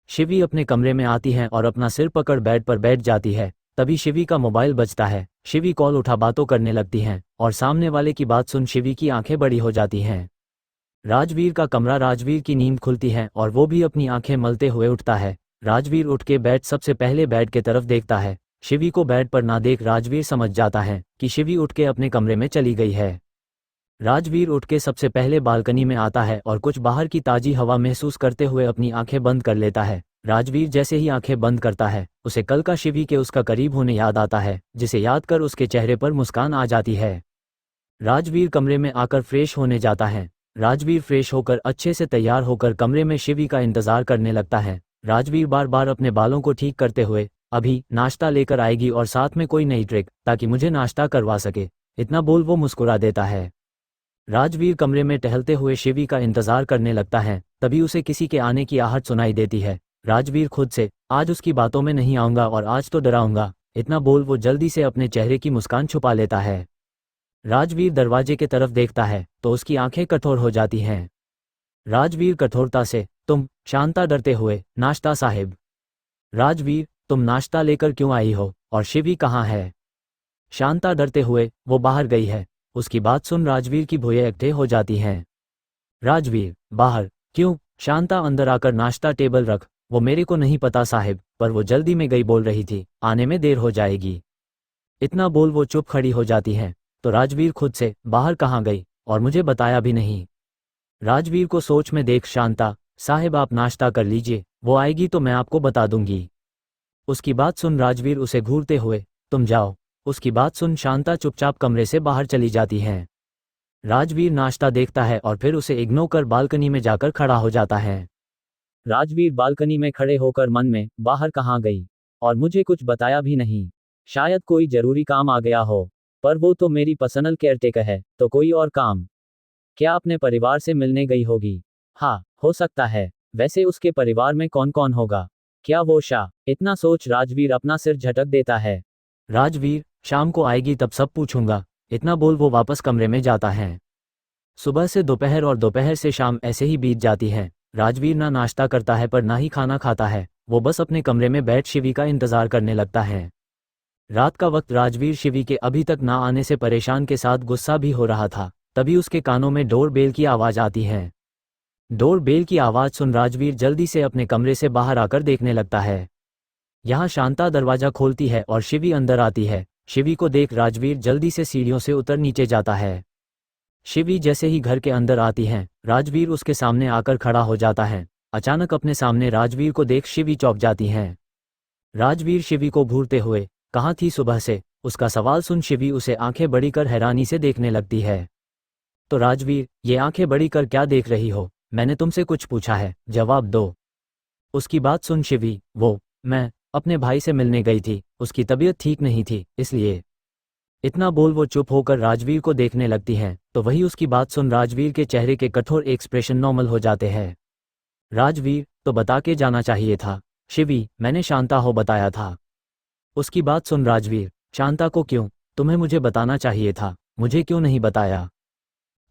शिवी अपने कमरे में आती है और अपना सिर पकड़ बेड पर बैठ जाती है। तभी शिवी का मोबाइल बजता है। शिवी कॉल उठा बातों करने लगती हैं और सामने वाले की बात सुन शिवी की आंखें बड़ी हो जाती हैं। राजवीर का कमरा। राजवीर की नींद खुलती है और वो भी अपनी आंखें मलते हुए उठता है। राजवीर उठ के बेड सबसे पहले बेड के तरफ देखता है। शिवी को बेड पर ना देख राजवीर समझ जाता है कि शिवी उठ के अपने कमरे में चली गई है। राजवीर उठ के सबसे पहले बालकनी में आता है और कुछ बाहर की ताजी हवा महसूस करते हुए अपनी आंखें बंद कर लेता है। राजवीर जैसे ही आंखें बंद करता है उसे कल का शिवी के उसका करीब होने याद आता है, जिसे याद कर उसके चेहरे पर मुस्कान आ जाती है। राजवीर कमरे में आकर फ्रेश होने जाता है। राजवीर फ्रेश होकर अच्छे से तैयार होकर कमरे में शिवी का इंतजार करने लगता है। राजवीर बार बार अपने बालों को ठीक करते हुए, अभी नाश्ता लेकर आएगी और साथ में कोई नई ट्रिक ताकि मुझे नाश्ता करवा सके, इतना बोल वो मुस्कुरा देता है। राजवीर कमरे में टहलते हुए शिवी का इंतजार करने लगता है। तभी उसे किसी के आने की आहट सुनाई देती है। राजवीर खुद से, आज उसकी बातों में नहीं आऊंगा और आज तो डराऊंगा, इतना बोल वो जल्दी से अपने चेहरे की मुस्कान छुपा लेता है। राजवीर दरवाजे के तरफ देखता है तो उसकी आंखें कठोर हो जाती हैं। राजवीर कठोरता से, तुम, शांता डरते हुए, नाश्ता साहिब। राजवीर, तुम नाश्ता लेकर क्यों आई हो और शिवी कहाँ है। शांता डरते हुए, वो बाहर गई है। उसकी बात सुन राजवीर की भुएं इकट्ठे हो जाती हैं। राजवीर, बाहर। क्यों? शांता अंदर आकर नाश्ता टेबल रख। वो मेरे को नहीं पता साहिब, पर वो जल्दी में गई बोल रही थी, आने में देर हो जाएगी। इतना बोल वो चुप खड़ी हो जाती है। तो राजवीर खुद से, बाहर कहाँ गई और मुझे बताया भी नहीं। राजवीर को सोच में देख शांता, साहिब आप नाश्ता कर लीजिए, वो आएगी तो मैं आपको बता दूंगी। उसकी बात सुन राजवीर उसे घूरते हुए, तुम जाओ। उसकी बात सुन शांता चुपचाप कमरे से बाहर चली जाती है। राजवीर नाश्ता देखता है और फिर उसे इग्नोर कर बालकनी में जाकर खड़ा हो जाता है। राजवीर बालकनी में खड़े होकर मन में, बाहर कहाँ गई और मुझे कुछ बताया भी नहीं। शायद कोई जरूरी काम आ गया हो, पर वो तो मेरी पर्सनल केयरटेकर है, तो कोई और काम। क्या अपने परिवार से मिलने गई होगी? हाँ, हो सकता है। वैसे उसके परिवार में कौन कौन होगा? क्या वो शाह? इतना सोच राजवीर अपना सिर झटक देता है। राजवीर, शाम को आएगी तब सब पूछूंगा। इतना बोल वो वापस कमरे में जाता है। सुबह से दोपहर और दोपहर से शाम ऐसे ही बीत जाती है। राजवीर ना नाश्ता करता है पर ना ही खाना खाता है। वो बस अपने कमरे में बैठ शिवी का इंतजार करने लगता है। रात का वक्त राजवीर शिवी के अभी तक ना आने से परेशान के साथ गुस्सा भी हो रहा था। तभी उसके कानों में डोर बेल की आवाज आती है। डोर बेल की आवाज सुन राजवीर जल्दी से अपने कमरे से बाहर आकर देखने लगता है। यहाँ शांता दरवाजा खोलती है और शिवी अंदर आती है। शिवी को देख राजवीर जल्दी से सीढ़ियों से उतर नीचे जाता है। शिवी जैसे ही घर के अंदर आती है, राजवीर उसके सामने आकर खड़ा हो जाता है। अचानक अपने सामने राजवीर को देख शिवी चौंक जाती है। राजवीर शिवी को घूरते हुए, कहाँ थी सुबह से? उसका सवाल सुन शिवी उसे आंखें बड़ी कर हैरानी से देखने लगती है। तो राजवीर, ये आंखें बड़ी कर क्या देख रही हो? मैंने तुमसे कुछ पूछा है, जवाब दो। उसकी बात सुन शिवी, मैं अपने भाई से मिलने गई थी, उसकी तबीयत ठीक नहीं थी, इसलिए। इतना बोल वो चुप होकर राजवीर को देखने लगती है। तो वही उसकी बात सुन राजवीर के चेहरे के कठोर एक्सप्रेशन नॉर्मल हो जाते हैं। राजवीर, तो बता के जाना चाहिए था। शिवी, मैंने शांता हो बताया था। उसकी बात सुन राजवीर, शांता को क्यों? तुम्हें मुझे बताना चाहिए था, मुझे क्यों नहीं बताया?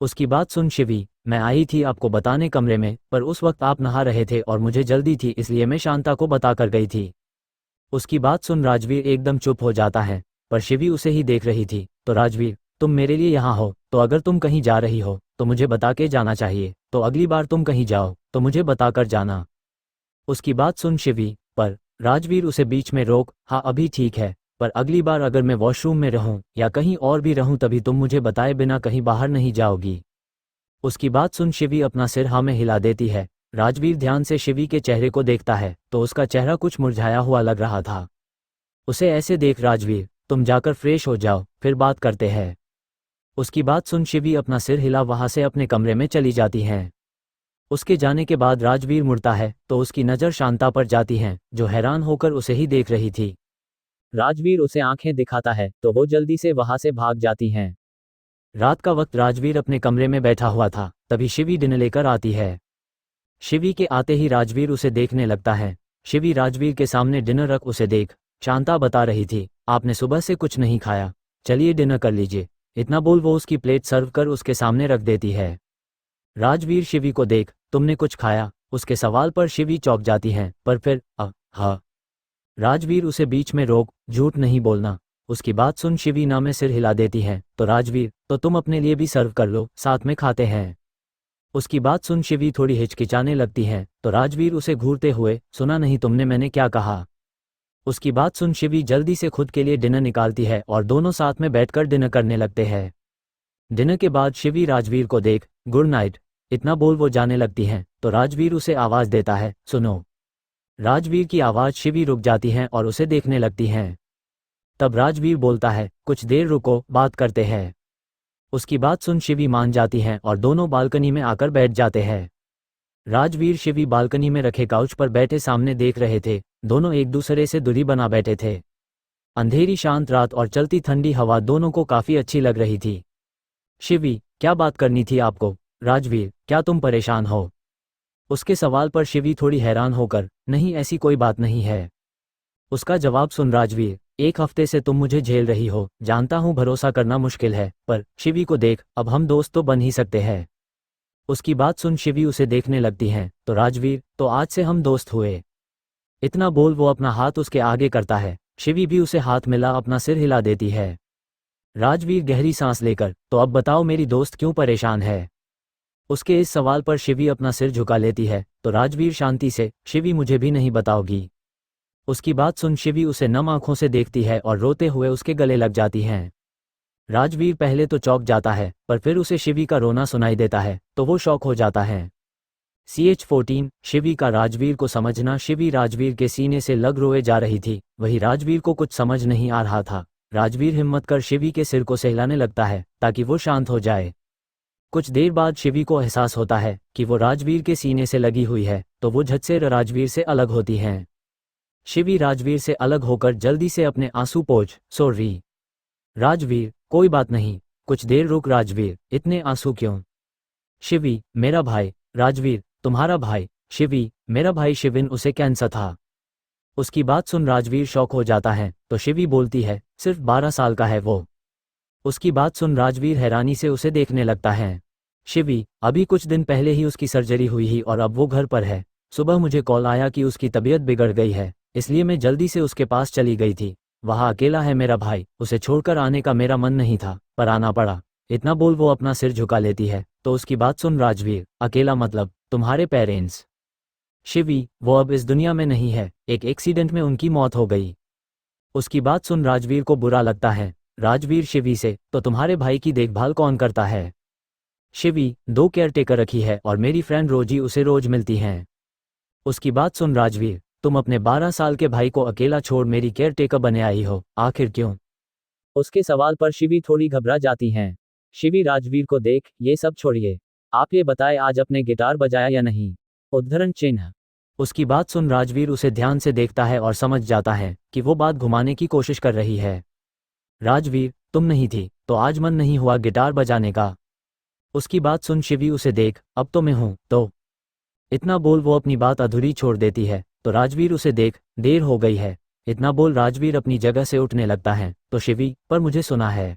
उसकी बात सुन शिवी, मैं आई थी आपको बताने कमरे में, पर उस वक्त आप नहा रहे थे और मुझे जल्दी थी, इसलिए मैं शांता को बता कर गई थी। उसकी बात सुन राजवीर एकदम चुप हो जाता है, पर शिवी उसे ही देख रही थी। तो राजवीर, तुम मेरे लिए यहाँ हो, तो अगर तुम कहीं जा रही हो तो मुझे बता के जाना चाहिए, तो अगली बार तुम कहीं जाओ तो मुझे बताकर जाना। उसकी बात सुन शिवी, पर राजवीर उसे बीच में रोक, हाँ अभी ठीक है, पर अगली बार अगर मैं वॉशरूम में रहूं या कहीं और भी रहूं तभी तुम मुझे बताए बिना कहीं बाहर नहीं जाओगी। उसकी बात सुन शिवी अपना सिर हाँ में हिला देती है। राजवीर ध्यान से शिवी के चेहरे को देखता है तो उसका चेहरा कुछ मुरझाया हुआ लग रहा था। उसे ऐसे देख राजवीर, तुम जाकर फ्रेश हो जाओ, फिर बात करते हैं। उसकी बात सुन शिवी अपना सिर हिला वहां से अपने कमरे में चली जाती हैं। उसके जाने के बाद राजवीर मुड़ता है तो उसकी नज़र शांता पर जाती है, जो हैरान होकर उसे ही देख रही थी। राजवीर उसे आंखें दिखाता है तो वो जल्दी से वहां से भाग जाती हैं। रात का वक्त राजवीर अपने कमरे में बैठा हुआ था, तभी शिवी डिनर लेकर आती है। शिवी के आते ही राजवीर उसे देखने लगता है। शिवी राजवीर के सामने डिनर रख उसे देख, शांता बता रही थी, आपने सुबह से कुछ नहीं खाया, चलिए डिनर कर लीजिए। इतना बोल वो उसकी प्लेट सर्व कर उसके सामने रख देती है। राजवीर शिवी को देख, तुमने कुछ खाया? उसके सवाल पर शिवी चौंक जाती है, पर फिर हाँ। राजवीर उसे बीच में रोक, झूठ नहीं बोलना। उसकी बात सुन शिवी ना में सिर हिला देती है। तो राजवीर, तो तुम अपने लिए भी सर्व कर लो, साथ में खाते हैं। उसकी बात सुन शिवी थोड़ी हिचकिचाने लगती है। तो राजवीर उसे घूरते हुए, सुना नहीं तुमने मैंने क्या कहा? उसकी बात सुन शिवी जल्दी से खुद के लिए डिनर निकालती है और दोनों साथ में बैठकर डिनर करने लगते हैं। डिनर के बाद शिवी राजवीर को देख, गुड नाइट, इतना बोल वो जाने लगती हैं। तो राजवीर उसे आवाज देता है, सुनो। राजवीर की आवाज शिवी रुक जाती है और उसे देखने लगती हैं। तब राजवीर बोलता है, कुछ देर रुको, बात करते हैं। उसकी बात सुन शिवी मान जाती हैं और दोनों बालकनी में आकर बैठ जाते हैं। राजवीर शिवी बालकनी में रखे काउच पर बैठे सामने देख रहे थे। दोनों एक दूसरे से दूरी बना बैठे थे। अंधेरी शांत रात और चलती ठंडी हवा दोनों को काफी अच्छी लग रही थी। शिवी, क्या बात करनी थी आपको? राजवीर, क्या तुम परेशान हो? उसके सवाल पर शिवी थोड़ी हैरान होकर, नहीं ऐसी कोई बात नहीं है। उसका जवाब सुन राजवीर, एक हफ्ते से तुम मुझे झेल रही हो, जानता हूं भरोसा करना मुश्किल है, पर शिवी को देख, अब हम दोस्त तो बन ही सकते हैं। उसकी बात सुन शिवी उसे देखने लगती हैं। तो राजवीर, तो आज से हम दोस्त हुए। इतना बोल वो अपना हाथ उसके आगे करता है। शिवी भी उसे हाथ मिला अपना सिर हिला देती है। राजवीर गहरी सांस लेकर, तो अब बताओ मेरी दोस्त क्यों परेशान है? उसके इस सवाल पर शिवी अपना सिर झुका लेती है तो राजवीर शांति से, शिवी मुझे भी नहीं बताओगी। उसकी बात सुन शिवी उसे नम आंखों से देखती है और रोते हुए उसके गले लग जाती हैं। राजवीर पहले तो चौंक जाता है, पर फिर उसे शिवी का रोना सुनाई देता है तो वो शॉक हो जाता है। CH-14 शिवी का राजवीर को समझना। शिवी राजवीर के सीने से लग रोए जा रही थी, वही राजवीर को कुछ समझ नहीं आ रहा था। राजवीर हिम्मत कर शिवी के सिर को सहलाने लगता है ताकि वो शांत हो जाए। कुछ देर बाद शिवी को एहसास होता है कि वो राजवीर के सीने से लगी हुई है तो वो झट से राजवीर से अलग होती हैं। शिवी राजवीर से अलग होकर जल्दी से अपने आंसू पोंछ, सॉरी। राजवीर, कोई बात नहीं, कुछ देर रुक। राजवीर, इतने आंसू क्यों? शिवी, मेरा भाई। राजवीर, तुम्हारा भाई? शिवी, मेरा भाई शिविन, उसे कैंसर था। उसकी बात सुन राजवीर शॉक हो जाता है तो शिवी बोलती है, सिर्फ 12 साल का है वो। उसकी बात सुन राजवीर हैरानी से उसे देखने लगता है। शिवी, अभी कुछ दिन पहले ही उसकी सर्जरी हुई ही और अब वो घर पर है। सुबह मुझे कॉल आया कि उसकी तबीयत बिगड़ गई है, इसलिए मैं जल्दी से उसके पास चली गई थी। वहाँ अकेला है मेरा भाई, उसे छोड़कर आने का मेरा मन नहीं था, पर आना पड़ा। इतना बोल वो अपना सिर झुका लेती है तो उसकी बात सुन राजवीर, अकेला मतलब तुम्हारे पेरेंट्स? शिवी, वो अब इस दुनिया में नहीं है, एक एक्सीडेंट में उनकी मौत हो गई। उसकी बात सुन राजवीर को बुरा लगता है। राजवीर शिवी से, तो तुम्हारे भाई की देखभाल कौन करता है? शिवी, 2 केयरटेकर रखी है और मेरी फ्रेंड रोजी उसे रोज मिलती हैं। उसकी बात सुन राजवीर, तुम अपने 12 साल के भाई को अकेला छोड़ मेरी केयरटेकर बने आई हो, आखिर क्यों? उसके सवाल पर शिवी थोड़ी घबरा जाती हैं। शिवी राजवीर को देख, ये सब छोड़िए, आप ये बताएं आज अपने गिटार बजाया या नहीं? उद्धरण चिन्ह। उसकी बात सुन राजवीर उसे ध्यान से देखता है और समझ जाता है कि वो बात घुमाने की कोशिश कर रही है। राजवीर, तुम नहीं थी तो आज मन नहीं हुआ गिटार बजाने का? उसकी बात सुन शिवी उसे देख, अब तो मैं हूं तो। इतना बोल वो अपनी बात अधूरी छोड़ देती है तो राजवीर उसे देख, देर हो गई है। इतना बोल राजवीर अपनी जगह से उठने लगता है तो शिवी, पर मुझे सुना है।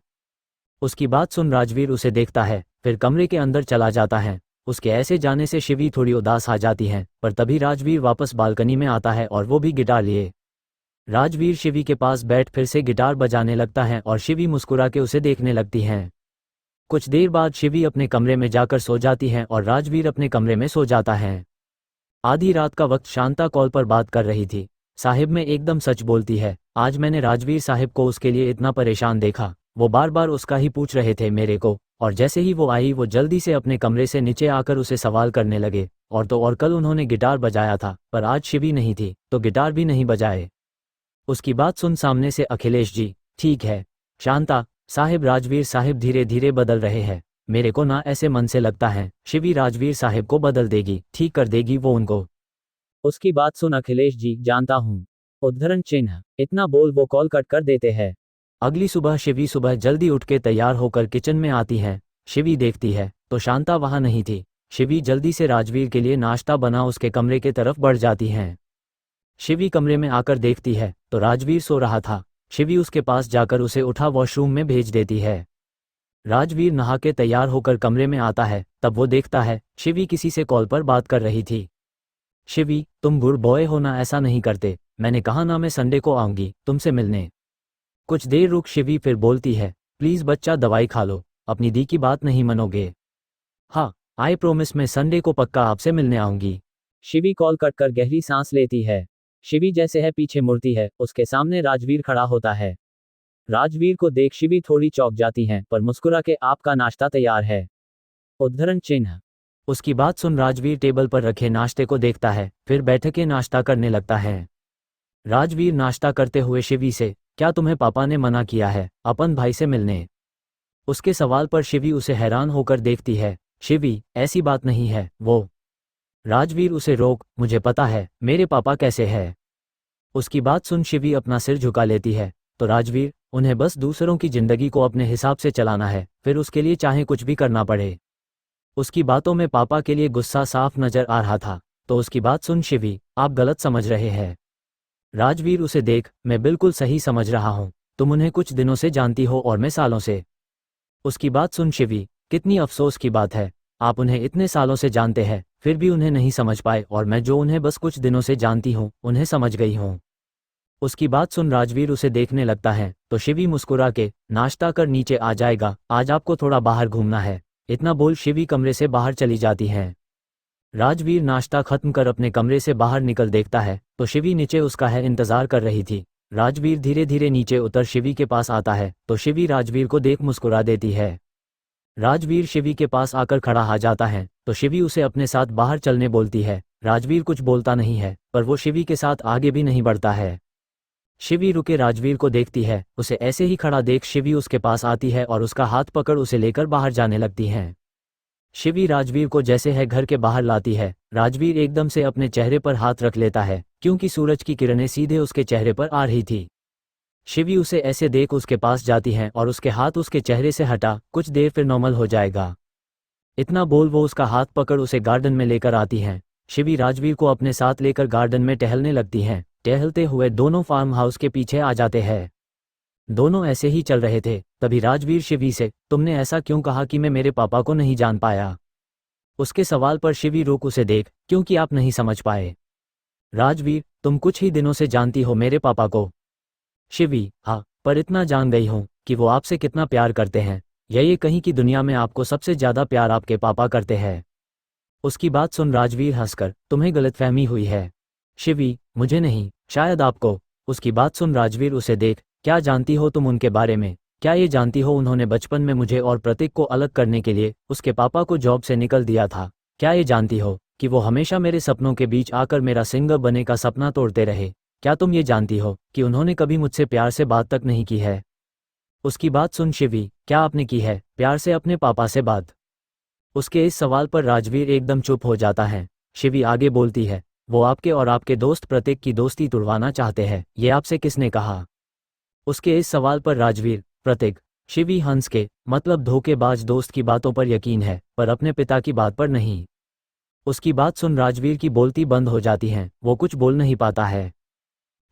उसकी बात सुन राजवीर उसे देखता है, फिर कमरे के अंदर चला जाता है। उसके ऐसे जाने से शिवी थोड़ी उदास आ जाती है, पर तभी राजवीर वापस बालकनी में आता है और वो भी गिटार लिए। राजवीर शिवी के पास बैठ फिर से गिटार बजाने लगता है और शिवी मुस्कुरा के उसे देखने लगती हैं। कुछ देर बाद शिवी अपने कमरे में जाकर सो जाती हैं और राजवीर अपने कमरे में सो जाता है। आधी रात का वक्त शांता कॉल पर बात कर रही थी। साहिब में एकदम सच बोलती है, आज मैंने राजवीर साहिब को उसके लिए इतना परेशान देखा, वो बार बार उसका ही पूछ रहे थे मेरे को, और जैसे ही वो आई वो जल्दी से अपने कमरे से नीचे आकर उसे सवाल करने लगे। और कल उन्होंने गिटार बजाया था, पर आज शिवी नहीं थी तो गिटार भी नहीं बजाए। उसकी बात सुन सामने से अखिलेश जी, ठीक है शांता साहिब, राजवीर साहिब धीरे धीरे बदल रहे हैं, मेरे को ना ऐसे मन से लगता है शिवी राजवीर साहिब को बदल देगी, ठीक कर देगी वो उनको। उसकी बात सुन अखिलेश जी, जानता हूँ। उद्धरण चिन्ह। इतना बोल वो कॉल कट कर देते हैं। अगली सुबह शिवी सुबह जल्दी उठ के तैयार होकर किचन में आती है। शिवी देखती है तो शांता वहाँ नहीं थी। शिवी जल्दी से राजवीर के लिए नाश्ता बना उसके कमरे के तरफ बढ़ जाती हैं। शिवी कमरे में आकर देखती है तो राजवीर सो रहा था। शिवी उसके पास जाकर उसे उठा वॉशरूम में भेज देती है। राजवीर नहा के तैयार होकर कमरे में आता है, तब वो देखता है शिवी किसी से कॉल पर बात कर रही थी। शिवी, तुम गुड बॉय हो ना, ऐसा नहीं करते, मैंने कहा ना मैं संडे को आऊंगी तुमसे मिलने। कुछ देर रुक शिवी फिर बोलती है, प्लीज बच्चा दवाई खा लो, अपनी दी की बात नहीं मनोगे? हाँ, आई प्रोमिस मैं संडे को पक्का आपसे मिलने आऊंगी। शिवी कॉल कट कर गहरी सांस लेती है। शिवी जैसे है पीछे मुड़ती है, उसके सामने राजवीर खड़ा होता है। राजवीर को देख शिवी थोड़ी चौंक जाती हैं, पर मुस्कुरा के, आपका नाश्ता तैयार है। उद्धरण चिन्ह। उसकी बात सुन राजवीर टेबल पर रखे नाश्ते को देखता है, फिर बैठ के नाश्ता करने लगता है। राजवीर नाश्ता करते हुए शिवी से, क्या तुम्हें पापा ने मना किया है अपन भाई से मिलने? उसके सवाल पर शिवी उसे हैरान होकर देखती है। शिवी, ऐसी बात नहीं है वो। राजवीर उसे रोक, मुझे पता है मेरे पापा कैसे है। उसकी बात सुन शिवी अपना सिर झुका लेती है तो राजवीर, उन्हें बस दूसरों की जिंदगी को अपने हिसाब से चलाना है, फिर उसके लिए चाहे कुछ भी करना पड़े। उसकी बातों में पापा के लिए गुस्सा साफ नजर आ रहा था तो उसकी बात सुन शिवी, आप गलत समझ रहे हैं। राजवीर उसे देख, मैं बिल्कुल सही समझ रहा हूँ, तुम उन्हें कुछ दिनों से जानती हो और मैं सालों से। उसकी बात सुन शिवी, कितनी अफसोस की बात है, आप उन्हें इतने सालों से जानते हैं फिर भी उन्हें नहीं समझ पाए, और मैं जो उन्हें बस कुछ दिनों से जानती हूँ उन्हें समझ गई हूँ। उसकी बात सुन राजवीर उसे देखने लगता है तो शिवी मुस्कुरा के, नाश्ता कर नीचे आ जाएगा, आज आपको थोड़ा बाहर घूमना है, इतना बोल शिवी कमरे से बाहर चली जाती हैं। राजवीर नाश्ता खत्म कर अपने कमरे से बाहर निकल देखता है तो शिवी नीचे उसका है इंतजार कर रही थी। राजवीर धीरे धीरे नीचे उतर शिवी के पास आता है तो शिवी राजवीर को देख मुस्कुरा देती है। राजवीर शिवी के पास आकर खड़ा आ जाता है तो शिवी उसे अपने साथ बाहर चलने बोलती है। राजवीर कुछ बोलता नहीं है पर वो शिवी के साथ आगे भी नहीं बढ़ता है। शिवी रुके राजवीर को देखती है, उसे ऐसे ही खड़ा देख शिवी उसके पास आती है और उसका हाथ पकड़ उसे लेकर बाहर जाने लगती हैं। शिवी राजवीर को जैसे है घर के बाहर लाती है। राजवीर एकदम से अपने चेहरे पर हाथ रख लेता है क्योंकि सूरज की किरणें सीधे उसके चेहरे पर आ रही थी। शिवी उसे ऐसे देख उसके पास जाती है और उसके हाथ उसके चेहरे से हटा, कुछ देर फिर नॉर्मल हो जाएगा। इतना बोल वो उसका हाथ पकड़ उसे गार्डन में लेकर आती हैं। शिवी राजवीर को अपने साथ लेकर गार्डन में टहलने लगती हैं। टहलते हुए दोनों फार्म हाउस के पीछे आ जाते हैं। दोनों ऐसे ही चल रहे थे, तभी राजवीर शिवी से, तुमने ऐसा क्यों कहा कि मैं मेरे पापा को नहीं जान पाया? उसके सवाल पर शिवी रोक उसे देख, क्योंकि आप नहीं समझ पाए। राजवीर, तुम कुछ ही दिनों से जानती हो मेरे पापा को। शिवी, हाँ, पर इतना जान गई हूँ कि वो आपसे कितना प्यार करते हैं। ये कहीं की दुनिया में आपको सबसे ज़्यादा प्यार आपके पापा करते हैं। उसकी बात सुन राजवीर हंसकर, तुम्हें गलतफहमी हुई है। शिवी, मुझे नहीं, शायद आपको। उसकी बात सुन राजवीर उसे देख, क्या जानती हो तुम उनके बारे में? क्या ये जानती हो उन्होंने बचपन में मुझे और प्रतीक को अलग करने के लिए उसके पापा को जॉब से निकल दिया था? क्या ये जानती हो कि वो हमेशा मेरे सपनों के बीच आकर मेरा सिंगर बने का सपना तोड़ते रहे? क्या तुम ये जानती हो कि उन्होंने कभी मुझसे प्यार से बात तक नहीं की है? उसकी बात सुन शिवी, क्या आपने की है प्यार से अपने पापा से बात? उसके इस सवाल पर राजवीर एकदम चुप हो जाता है। शिवी आगे बोलती है, वो आपके और आपके दोस्त प्रतीक की दोस्ती तुड़वाना चाहते हैं। ये आपसे किसने कहा? उसके इस सवाल पर राजवीर, प्रतीक। शिवी हंस के, मतलब धोखेबाज दोस्त की बातों पर यकीन है पर अपने पिता की बात पर नहीं। उसकी बात सुन राजवीर की बोलती बंद हो जाती हैं, वो कुछ बोल नहीं पाता है।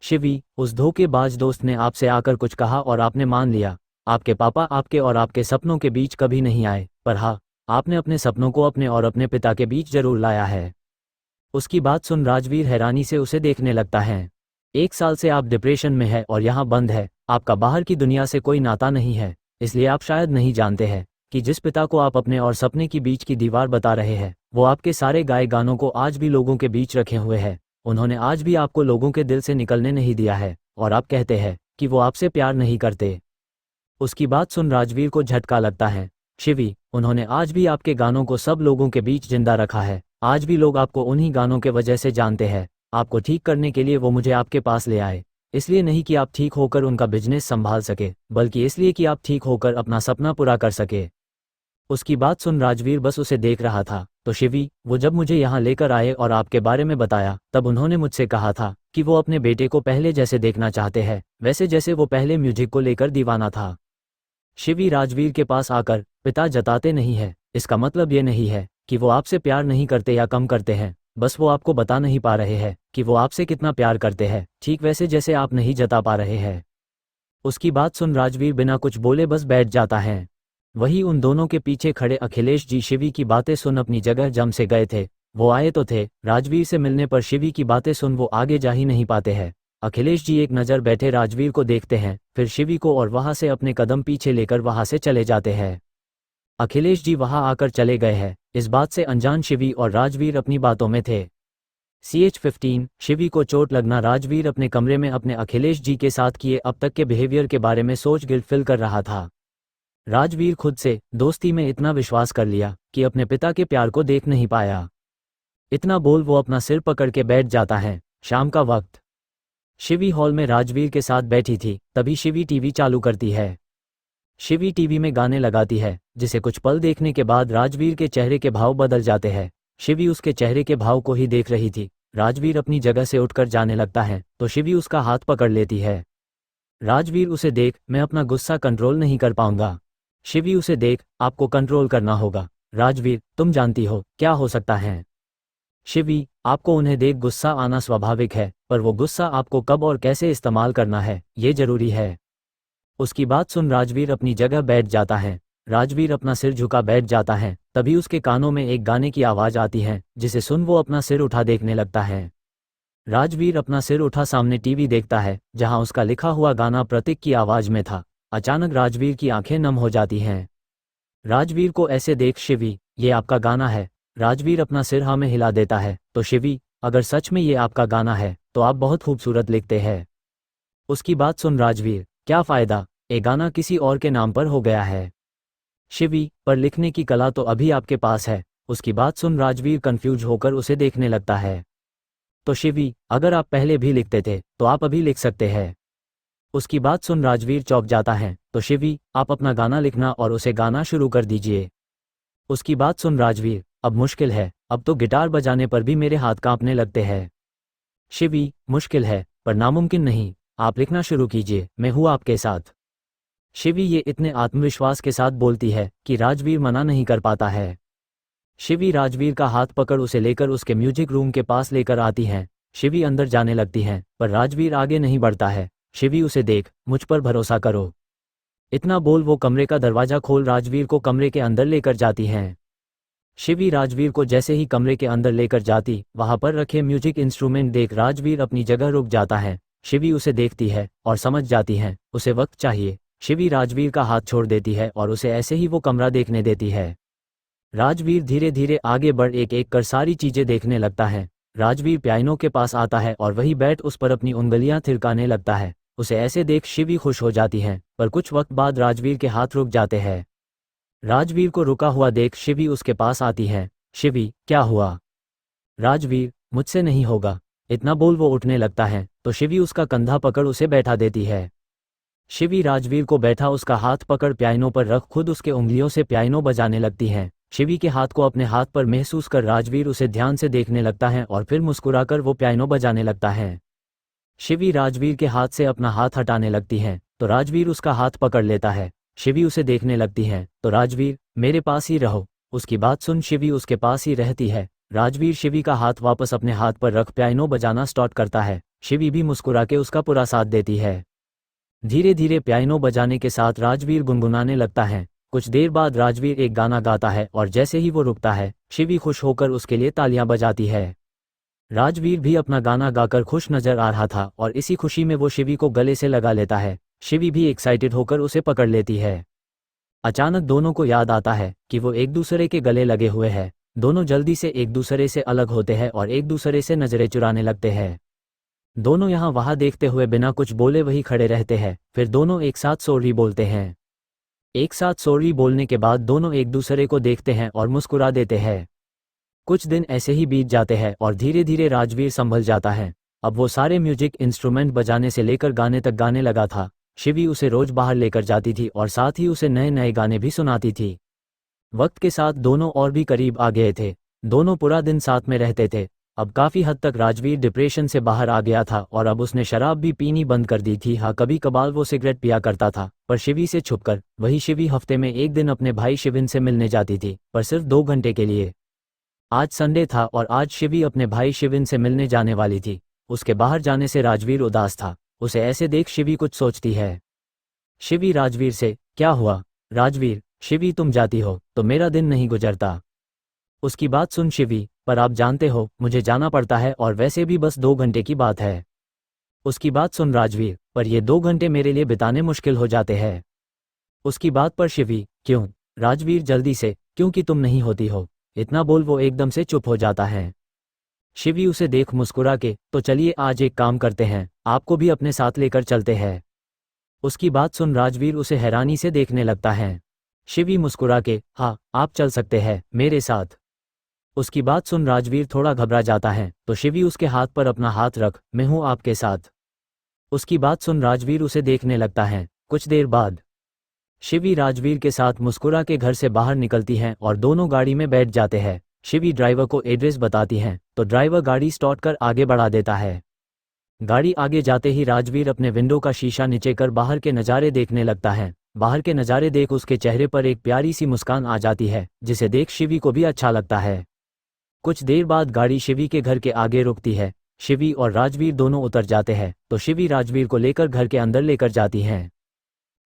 शिवी, उस धोखेबाज दोस्त ने आपसे आकर कुछ कहा और आपने मान लिया। आपके पापा आपके और आपके सपनों के बीच कभी नहीं आए, पर हाँ, आपने अपने सपनों को अपने और अपने पिता के बीच जरूर लाया है। उसकी बात सुन राजवीर हैरानी से उसे देखने लगता है। 1 साल से आप डिप्रेशन में है और यहाँ बंद है, आपका बाहर की दुनिया से कोई नाता नहीं है, इसलिए आप शायद नहीं जानते हैं कि जिस पिता को आप अपने और सपने की बीच की दीवार बता रहे हैं, वो आपके सारे गाए गानों को आज भी लोगों के बीच रखे हुए है। उन्होंने आज भी आपको लोगों के दिल से निकलने नहीं दिया है और आप कहते हैं कि वो आपसे प्यार नहीं करते। उसकी बात सुन राजवीर को झटका लगता है। शिवी, उन्होंने आज भी आपके गानों को सब लोगों के बीच जिंदा रखा है। आज भी लोग आपको उन्हीं गानों के वजह से जानते हैं। आपको ठीक करने के लिए वो मुझे आपके पास ले आए, इसलिए नहीं कि आप ठीक होकर उनका बिजनेस संभाल सके, बल्कि इसलिए कि आप ठीक होकर अपना सपना पूरा कर सके। उसकी बात सुन राजवीर बस उसे देख रहा था। तो शिवी, वो जब मुझे यहाँ लेकर आए और आपके बारे में बताया, तब उन्होंने मुझसे कहा था कि वो अपने बेटे को पहले जैसे देखना चाहते हैं, वैसे जैसे वो पहले म्यूजिक को लेकर दीवाना था। शिवी राजवीर के पास आकर, पिता जताते नहीं है, इसका मतलब ये नहीं है कि वो आपसे प्यार नहीं करते या कम करते हैं, बस वो आपको बता नहीं पा रहे हैं कि वो आपसे कितना प्यार करते हैं, ठीक वैसे जैसे आप नहीं जता पा रहे हैं। उसकी बात सुन राजवीर बिना कुछ बोले बस बैठ जाता है। वही उन दोनों के पीछे खड़े अखिलेश जी शिवी की बातें सुन अपनी जगह जम से गए थे। वो आए तो थे, राजवीर से मिलने पर शिवी की बातें सुन वो आगे जा ही नहीं पाते हैं। अखिलेश जी एक नज़र बैठे राजवीर को देखते हैं, फिर शिवी को और वहां से अपने कदम पीछे लेकर वहां से चले जाते हैं। अखिलेश जी वहां आकर चले गए हैं, इस बात से अनजान शिवी और राजवीर अपनी बातों में थे। CH-15 शिवी को चोट लगना राजवीर अपने कमरे में अपने अखिलेश जी के साथ किए अब तक के बिहेवियर के बारे में सोच गिल्ट फील कर रहा था। राजवीर खुद से दोस्ती में इतना विश्वास कर लिया कि अपने पिता के प्यार को देख नहीं पाया। इतना बोल वो अपना सिर पकड़ के बैठ जाता है। शाम का वक्त, शिवी हॉल में राजवीर के साथ बैठी थी, तभी शिवी टीवी चालू करती है। शिवी टीवी में गाने लगाती है, जिसे कुछ पल देखने के बाद राजवीर के चेहरे के भाव बदल जाते हैं। शिवी उसके चेहरे के भाव को ही देख रही थी। राजवीर अपनी जगह से उठकर जाने लगता है तो शिवी उसका हाथ पकड़ लेती है। राजवीर उसे देख, मैं अपना गुस्सा कंट्रोल नहीं कर पाऊंगा। शिवी उसे देख, आपको कंट्रोल करना होगा। राजवीर, तुम जानती हो क्या हो सकता है? शिवी, आपको उन्हें देख गुस्सा आना स्वाभाविक है, पर वो गुस्सा आपको कब और कैसे इस्तेमाल करना है ये जरूरी है। उसकी बात सुन राजवीर अपनी जगह बैठ जाता है। राजवीर अपना सिर झुका बैठ जाता है, तभी उसके कानों में एक गाने की आवाज़ आती है, जिसे सुन वो अपना सिर उठा देखने लगता है। राजवीर अपना सिर उठा सामने टीवी देखता है, जहां उसका लिखा हुआ गाना प्रतीक की आवाज़ में था। अचानक राजवीर की आंखें नम हो जाती हैं। राजवीर को ऐसे देख शिवी, ये आपका गाना है। राजवीर अपना सिर हाँ में हिला देता है। तो शिवी, अगर सच में ये आपका गाना है तो आप बहुत खूबसूरत लिखते हैं। उसकी बात सुन राजवीर, क्या फ़ायदा, ये गाना किसी और के नाम पर हो गया है। शिवी, पर लिखने की कला तो अभी आपके पास है। उसकी बात सुन राजवीर कंफ्यूज होकर उसे देखने लगता है। तो शिवी, अगर आप पहले भी लिखते थे तो आप अभी लिख सकते हैं। उसकी बात सुन राजवीर चौंक जाता है। तो शिवी, आप अपना गाना लिखना और उसे गाना शुरू कर दीजिए। उसकी बात सुन राजवीर, अब मुश्किल है, अब तो गिटार बजाने पर भी मेरे हाथ कांपने लगते हैं। शिवी, मुश्किल है पर नामुमकिन नहीं, आप लिखना शुरू कीजिए, मैं हूँ आपके साथ। शिवी ये इतने आत्मविश्वास के साथ बोलती है कि राजवीर मना नहीं कर पाता है। शिवी राजवीर का हाथ पकड़ उसे लेकर उसके म्यूजिक रूम के पास लेकर आती हैं। शिवी अंदर जाने लगती हैं पर राजवीर आगे नहीं बढ़ता है। शिवी उसे देख, मुझ पर भरोसा करो। इतना बोल वो कमरे का दरवाजा खोल राजवीर को कमरे के अंदर लेकर जाती हैं। शिवी राजवीर को जैसे ही कमरे के अंदर लेकर जाती, वहां पर रखे म्यूजिक इंस्ट्रूमेंट देख राजवीर अपनी जगह रुक जाता है। शिवी उसे देखती है और समझ जाती है उसे वक्त चाहिए। शिवी राजवीर का हाथ छोड़ देती है और उसे ऐसे ही वो कमरा देखने देती है। राजवीर धीरे धीरे आगे बढ़ एक एक कर सारी चीजें देखने लगता है। राजवीर पियानो के पास आता है और वहीं बैठ उस पर अपनी उंगलियां थिरकाने लगता है। उसे ऐसे देख शिवी खुश हो जाती है, पर कुछ वक्त बाद राजवीर के हाथ रुक जाते हैं। राजवीर को रुका हुआ देख शिवी उसके पास आती है। शिवी, क्या हुआ? राजवीर, मुझसे नहीं होगा। इतना बोल वो उठने लगता है तो शिवी उसका कंधा पकड़ उसे बैठा देती है। शिवी राजवीर को बैठा उसका हाथ पकड़ पियानो पर रख खुद उसके उंगलियों से पियानो बजाने लगती हैं। शिवी के हाथ को अपने हाथ पर महसूस कर राजवीर उसे ध्यान से देखने लगता है और फिर मुस्कुराकर वो पियानो बजाने लगता है। शिवी राजवीर के हाथ से अपना हाथ हटाने लगती है तो राजवीर उसका हाथ पकड़ लेता है। शिवी उसे देखने लगती है तो राजवीर, मेरे पास ही रहो। उसकी बात सुन शिवी उसके पास ही रहती है। राजवीर शिवी का हाथ वापस अपने हाथ पर रख पियानो बजाना स्टार्ट करता है। शिवी भी मुस्कुरा के उसका पूरा साथ देती है। धीरे धीरे पियानो बजाने के साथ राजवीर गुनगुनाने लगता है। कुछ देर बाद राजवीर एक गाना गाता है और जैसे ही वो रुकता है, शिवी खुश होकर उसके लिए तालियां बजाती है। राजवीर भी अपना गाना गाकर खुश नजर आ रहा था और इसी खुशी में वो शिवी को गले से लगा लेता है। शिवी भी एक्साइटेड होकर उसे पकड़ लेती है। अचानक दोनों को याद आता है कि वो एक दूसरे के गले लगे हुए हैं। दोनों जल्दी से एक दूसरे से अलग होते हैं और एक दूसरे से नजरें चुराने लगते हैं। दोनों यहाँ वहाँ देखते हुए बिना कुछ बोले वही खड़े रहते हैं। फिर दोनों एक साथ सॉरी बोलते हैं। एक साथ सॉरी बोलने के बाद दोनों एक दूसरे को देखते हैं और मुस्कुरा देते हैं। कुछ दिन ऐसे ही बीत जाते हैं और धीरे धीरे राजवीर संभल जाता है। अब वो सारे म्यूजिक इंस्ट्रूमेंट बजाने से लेकर गाने तक गाने लगा था। शिवी उसे रोज बाहर लेकर जाती थी और साथ ही उसे नए नए गाने भी सुनाती थी। वक्त के साथ दोनों और भी करीब आ गए थे। दोनों पूरा दिन साथ में रहते थे। अब काफ़ी हद तक राजवीर डिप्रेशन से बाहर आ गया था और अब उसने शराब भी पीनी बंद कर दी थी। हाँ, कभी कभार वो सिगरेट पिया करता था, पर शिवी से छुपकर। वही शिवी हफ्ते में एक दिन अपने भाई शिविन से मिलने जाती थी, पर सिर्फ 2 घंटे के लिए। आज संडे था और आज शिवी अपने भाई शिविन से मिलने जाने वाली थी। उसके बाहर जाने से राजवीर उदास था। उसे ऐसे देख शिवी कुछ सोचती है। शिवी राजवीर से, क्या हुआ? राजवीर, शिवी तुम जाती हो तो मेरा दिन नहीं गुजरता। उसकी बात सुन शिवी, पर आप जानते हो मुझे जाना पड़ता है और वैसे भी बस 2 घंटे की बात है। उसकी बात सुन राजवीर, पर ये 2 घंटे मेरे लिए बिताने मुश्किल हो जाते हैं। उसकी बात पर शिवी, क्यों? राजवीर जल्दी से, क्योंकि तुम नहीं होती हो। इतना बोल वो एकदम से चुप हो जाता है। शिवी उसे देख मुस्कुरा के, तो चलिए आज एक काम करते हैं, आपको भी अपने साथ लेकर चलते हैं। उसकी बात सुन राजवीर उसे हैरानी से देखने लगता है। शिवी मुस्कुरा के, हाँ आप चल सकते हैं मेरे साथ। उसकी बात सुन राजवीर थोड़ा घबरा जाता है तो शिवी उसके हाथ पर अपना हाथ रख, मैं हूँ आपके साथ। उसकी बात सुन राजवीर उसे देखने लगता है। कुछ देर बाद शिवी राजवीर के साथ मुस्कुरा के घर से बाहर निकलती हैं और दोनों गाड़ी में बैठ जाते हैं। शिवी ड्राइवर को एड्रेस बताती हैं तो ड्राइवर गाड़ी स्टार्ट कर आगे बढ़ा देता है। गाड़ी आगे जाते ही राजवीर अपने विंडो का शीशा नीचे कर बाहर के नज़ारे देखने लगता है। बाहर के नज़ारे देख उसके चेहरे पर एक प्यारी सी मुस्कान आ जाती है, जिसे देख शिवी को भी अच्छा लगता है। कुछ देर बाद गाड़ी शिवी के घर के आगे रुकती है। शिवी और राजवीर दोनों उतर जाते हैं तो शिवी राजवीर को लेकर घर के अंदर लेकर जाती हैं।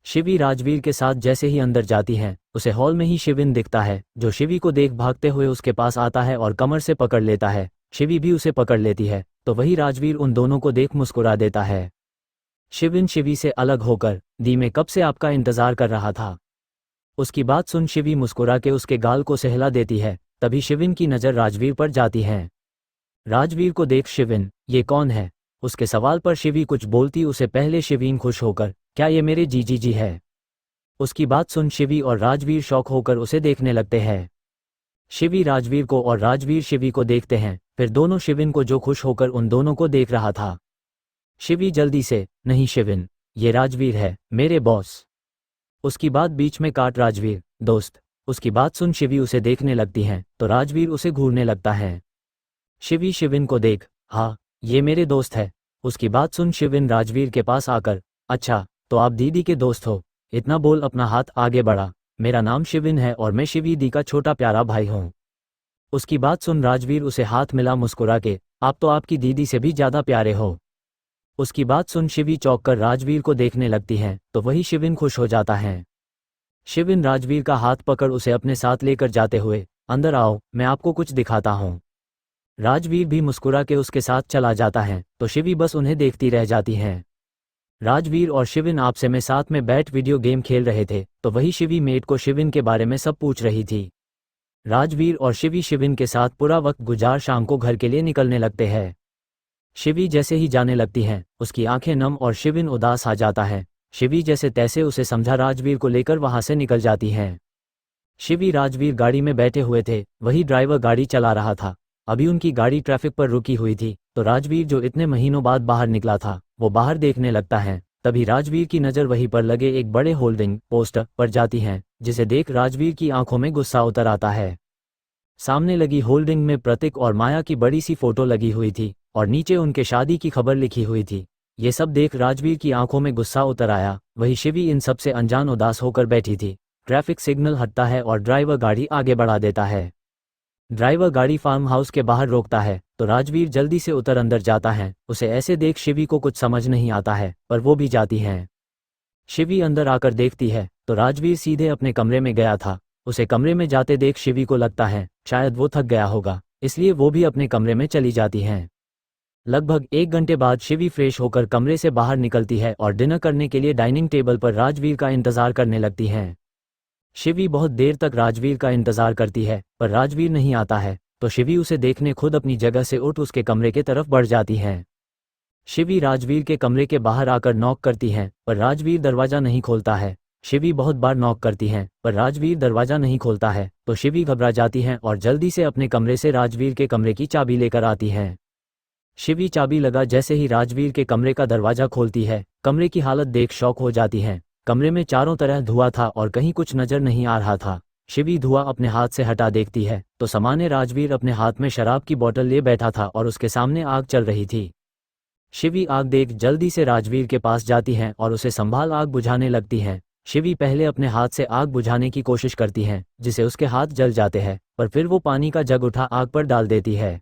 शिवी राजवीर के साथ जैसे ही अंदर जाती हैं, उसे हॉल में ही शिविन दिखता है, जो शिवी को देख भागते हुए उसके पास आता है और कमर से पकड़ लेता है। शिवी भी उसे पकड़ लेती है तो वही राजवीर उन दोनों को देख मुस्कुरा देता है। शिविन शिवी से अलग होकर, दी मैं कब से आपका इंतजार कर रहा था। उसकी बात सुन शिवी मुस्कुरा के उसके गाल को सहला देती है। तभी शिविन की नज़र राजवीर पर जाती है। राजवीर को देख शिविन, ये कौन है? उसके सवाल पर शिवी कुछ बोलती उसे पहले शिवीन खुश होकर, क्या ये मेरे जीजी जी है? उसकी बात सुन शिवी और राजवीर शौक होकर उसे देखने लगते हैं। शिवी राजवीर को और राजवीर शिवी को देखते हैं, फिर दोनों शिविन को जो खुश होकर उन दोनों को देख रहा था। शिवी जल्दी से, नहीं शिविन, ये राजवीर है, मेरे बॉस। उसकी बात बीच में काट राजवीर, दोस्त। उसकी बात सुन शिवी उसे देखने लगती हैं, तो राजवीर उसे घूरने लगता है। शिवी शिविन को देख, हाँ, ये मेरे दोस्त है। उसकी बात सुन शिविन राजवीर के पास आकर, अच्छा, तो आप दीदी के दोस्त हो? इतना बोल अपना हाथ आगे बढ़ा। मेरा नाम शिविन है और मैं शिवी दी का छोटा प्यारा भाई हूँ। उसकी बात सुन राजवीर उसे हाथ मिला मुस्कुरा के, आप तो आपकी दीदी से भी ज़्यादा प्यारे हो। उसकी बात सुन शिवी चौंक कर राजवीर को देखने लगती हैं, तो वही शिविन खुश हो जाता है। शिविन राजवीर का हाथ पकड़ उसे अपने साथ लेकर जाते हुए, अंदर आओ, मैं आपको कुछ दिखाता हूँ। राजवीर भी मुस्कुरा के उसके साथ चला जाता है, तो शिवी बस उन्हें देखती रह जाती हैं। राजवीर और शिविन आपसे में साथ में बैठ वीडियो गेम खेल रहे थे, तो वही शिवी मेट को शिविन के बारे में सब पूछ रही थी। राजवीर और शिवी शिविन के साथ पूरा वक्त गुजार शाम को घर के लिए निकलने लगते हैं। शिवी जैसे ही जाने लगती हैं, उसकी आंखें नम और शिविन उदास आ जाता है। शिवी जैसे तैसे उसे समझा राजवीर को लेकर वहां से निकल जाती हैं। शिवी राजवीर गाड़ी में बैठे हुए थे, वही ड्राइवर गाड़ी चला रहा था। अभी उनकी गाड़ी ट्रैफिक पर रुकी हुई थी, तो राजवीर जो इतने महीनों बाद बाहर निकला था, वो बाहर देखने लगता है। तभी राजवीर की नज़र वहीं पर लगे एक बड़े होल्डिंग पोस्टर पर जाती है, जिसे देख राजवीर की आंखों में गुस्सा उतर आता है। सामने लगी होल्डिंग में प्रतीक और माया की बड़ी सी फोटो लगी हुई थी और नीचे उनके शादी की खबर लिखी हुई थी। ये सब देख राजवीर की आंखों में गुस्सा उतर आया। वही शिवी इन सब से अनजान उदास होकर बैठी थी। ट्रैफिक सिग्नल हटता है और ड्राइवर गाड़ी आगे बढ़ा देता है। ड्राइवर गाड़ी फार्म हाउस के बाहर रोकता है, तो राजवीर जल्दी से उतर अंदर जाता है। उसे ऐसे देख शिवी को कुछ समझ नहीं आता है, पर वो भी जाती हैं। शिवी अंदर आकर देखती है, तो राजवीर सीधे अपने कमरे में गया था। उसे कमरे में जाते देख शिवी को लगता है शायद वो थक गया होगा, इसलिए वो भी अपने कमरे में चली जाती हैं। लगभग 1 घंटे बाद शिवी फ्रेश होकर कमरे से बाहर निकलती है और डिनर करने के लिए डाइनिंग टेबल पर राजवीर का इंतजार करने लगती हैं। शिवी बहुत देर तक राजवीर का इंतजार करती है, पर राजवीर नहीं आता है, तो शिवी उसे देखने खुद अपनी जगह से उठ उसके कमरे के तरफ बढ़ जाती हैं। शिवी राजवीर के कमरे के बाहर आकर नॉक करती हैं, पर राजवीर दरवाज़ा नहीं खोलता है। शिवी बहुत बार नॉक करती हैं, पर राजवीर दरवाज़ा नहीं खोलता है, तो शिवी घबरा जाती हैं और जल्दी से अपने कमरे से राजवीर के कमरे की चाबी लेकर आती हैं। शिवी चाबी लगा जैसे ही राजवीर के कमरे का दरवाज़ा खोलती है, कमरे की हालत देख शॉक हो जाती हैं। कमरे में चारों तरह धुआं था और कहीं कुछ नजर नहीं आ रहा था। शिवी धुआं अपने हाथ से हटा देखती है, तो सामान्य राजवीर अपने हाथ में शराब की बोतल लिए बैठा था और उसके सामने आग चल रही थी। शिवी आग देख जल्दी से राजवीर के पास जाती हैं और उसे संभाल आग बुझाने लगती हैं। शिवी पहले अपने हाथ से आग बुझाने की कोशिश करती हैं, जिसे उसके हाथ जल जाते हैं, पर फिर वो पानी का जग उठा आग पर डाल देती है।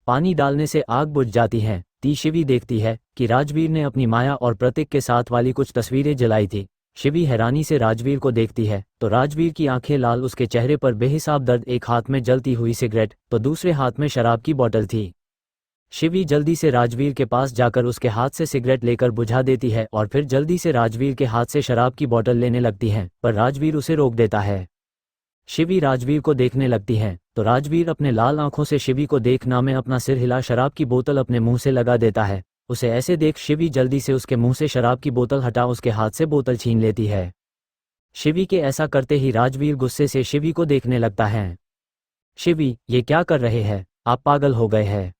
पानी डालने से आग बुझ जाती है। शिवी देखती है कि राजवीर ने अपनी माया और प्रतीक के साथ वाली कुछ तस्वीरें जलाई थी। शिवी हैरानी से राजवीर को देखती है, तो राजवीर की आंखें लाल, उसके चेहरे पर बेहिसाब दर्द, एक हाथ में जलती हुई सिगरेट तो दूसरे हाथ में शराब की बोतल थी। शिवी जल्दी से राजवीर के पास जाकर उसके हाथ से सिगरेट लेकर बुझा देती है और फिर जल्दी से राजवीर के हाथ से शराब की बोतल लेने लगती है, पर राजवीर उसे रोक देता है। शिवी राजवीर को देखने लगती हैं, तो राजवीर अपने लाल आंखों से शिवी को देखना में अपना सिर हिला शराब की बोतल अपने मुंह से लगा देता है। उसे ऐसे देख शिवी जल्दी से उसके मुंह से शराब की बोतल हटा उसके हाथ से बोतल छीन लेती है। शिवी के ऐसा करते ही राजवीर गुस्से से शिवी को देखने लगता है। शिवी, ये क्या कर रहे हैं? आप पागल हो गए हैं?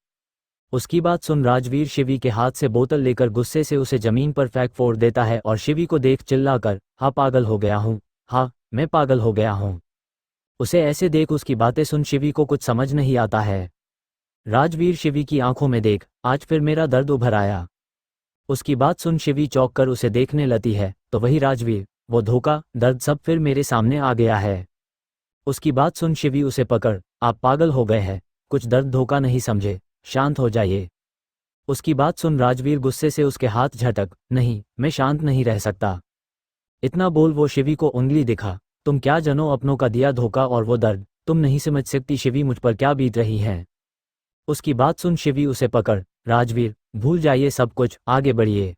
उसकी बात सुन राजवीर शिवी के हाथ से बोतल लेकर गुस्से से उसे जमीन पर फेंक फोड़ देता है और शिवी को देख चिल्लाकर, हाँ पागल हो गया हूँ, हाँ मैं पागल हो गया हूँ। उसे ऐसे देख उसकी बातें सुन शिवी को कुछ समझ नहीं आता है। राजवीर शिवी की आंखों में देख, आज फिर मेरा दर्द उभर आया। उसकी बात सुन शिवी चौंक कर उसे देखने लगती है, तो वही राजवीर, वो धोखा, दर्द सब फिर मेरे सामने आ गया है। उसकी बात सुन शिवी उसे पकड़, आप पागल हो गए हैं, कुछ दर्द धोखा नहीं समझे, शांत हो जाइए। उसकी बात सुन राजवीर गुस्से से उसके हाथ झटक, नहीं, मैं शांत नहीं रह सकता। इतना बोल वो शिवी को उंगली दिखा, तुम क्या जनो अपनों का दिया धोखा और वो दर्द, तुम नहीं समझ सकती शिवी मुझ पर क्या बीत रही है। उसकी बात सुन शिवी उसे पकड़, राजवीर भूल जाइए सब कुछ, आगे बढ़िए।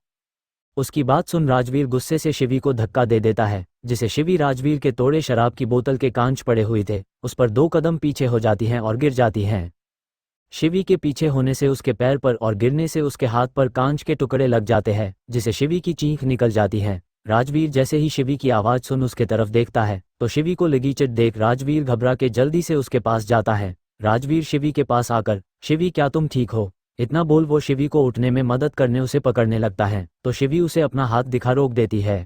उसकी बात सुन राजवीर गुस्से से शिवी को धक्का दे देता है, जिसे शिवी राजवीर के तोड़े शराब की बोतल के कांच पड़े हुए थे उस पर 2 कदम पीछे हो जाती हैं और गिर जाती हैं। शिवी के पीछे होने से उसके पैर पर और गिरने से उसके हाथ पर कांच के टुकड़े लग जाते हैं, जिसे शिवी की चीख निकल जाती है। राजवीर जैसे ही शिवी की आवाज़ सुन उसके तरफ देखता है तो शिवी को लगी चोट देख राजवीर घबरा के जल्दी से उसके पास जाता है। राजवीर शिवी के पास आकर, शिवी क्या तुम ठीक हो? इतना बोल वो शिवी को उठने में मदद करने उसे पकड़ने लगता है तो शिवी उसे अपना हाथ दिखा रोक देती है।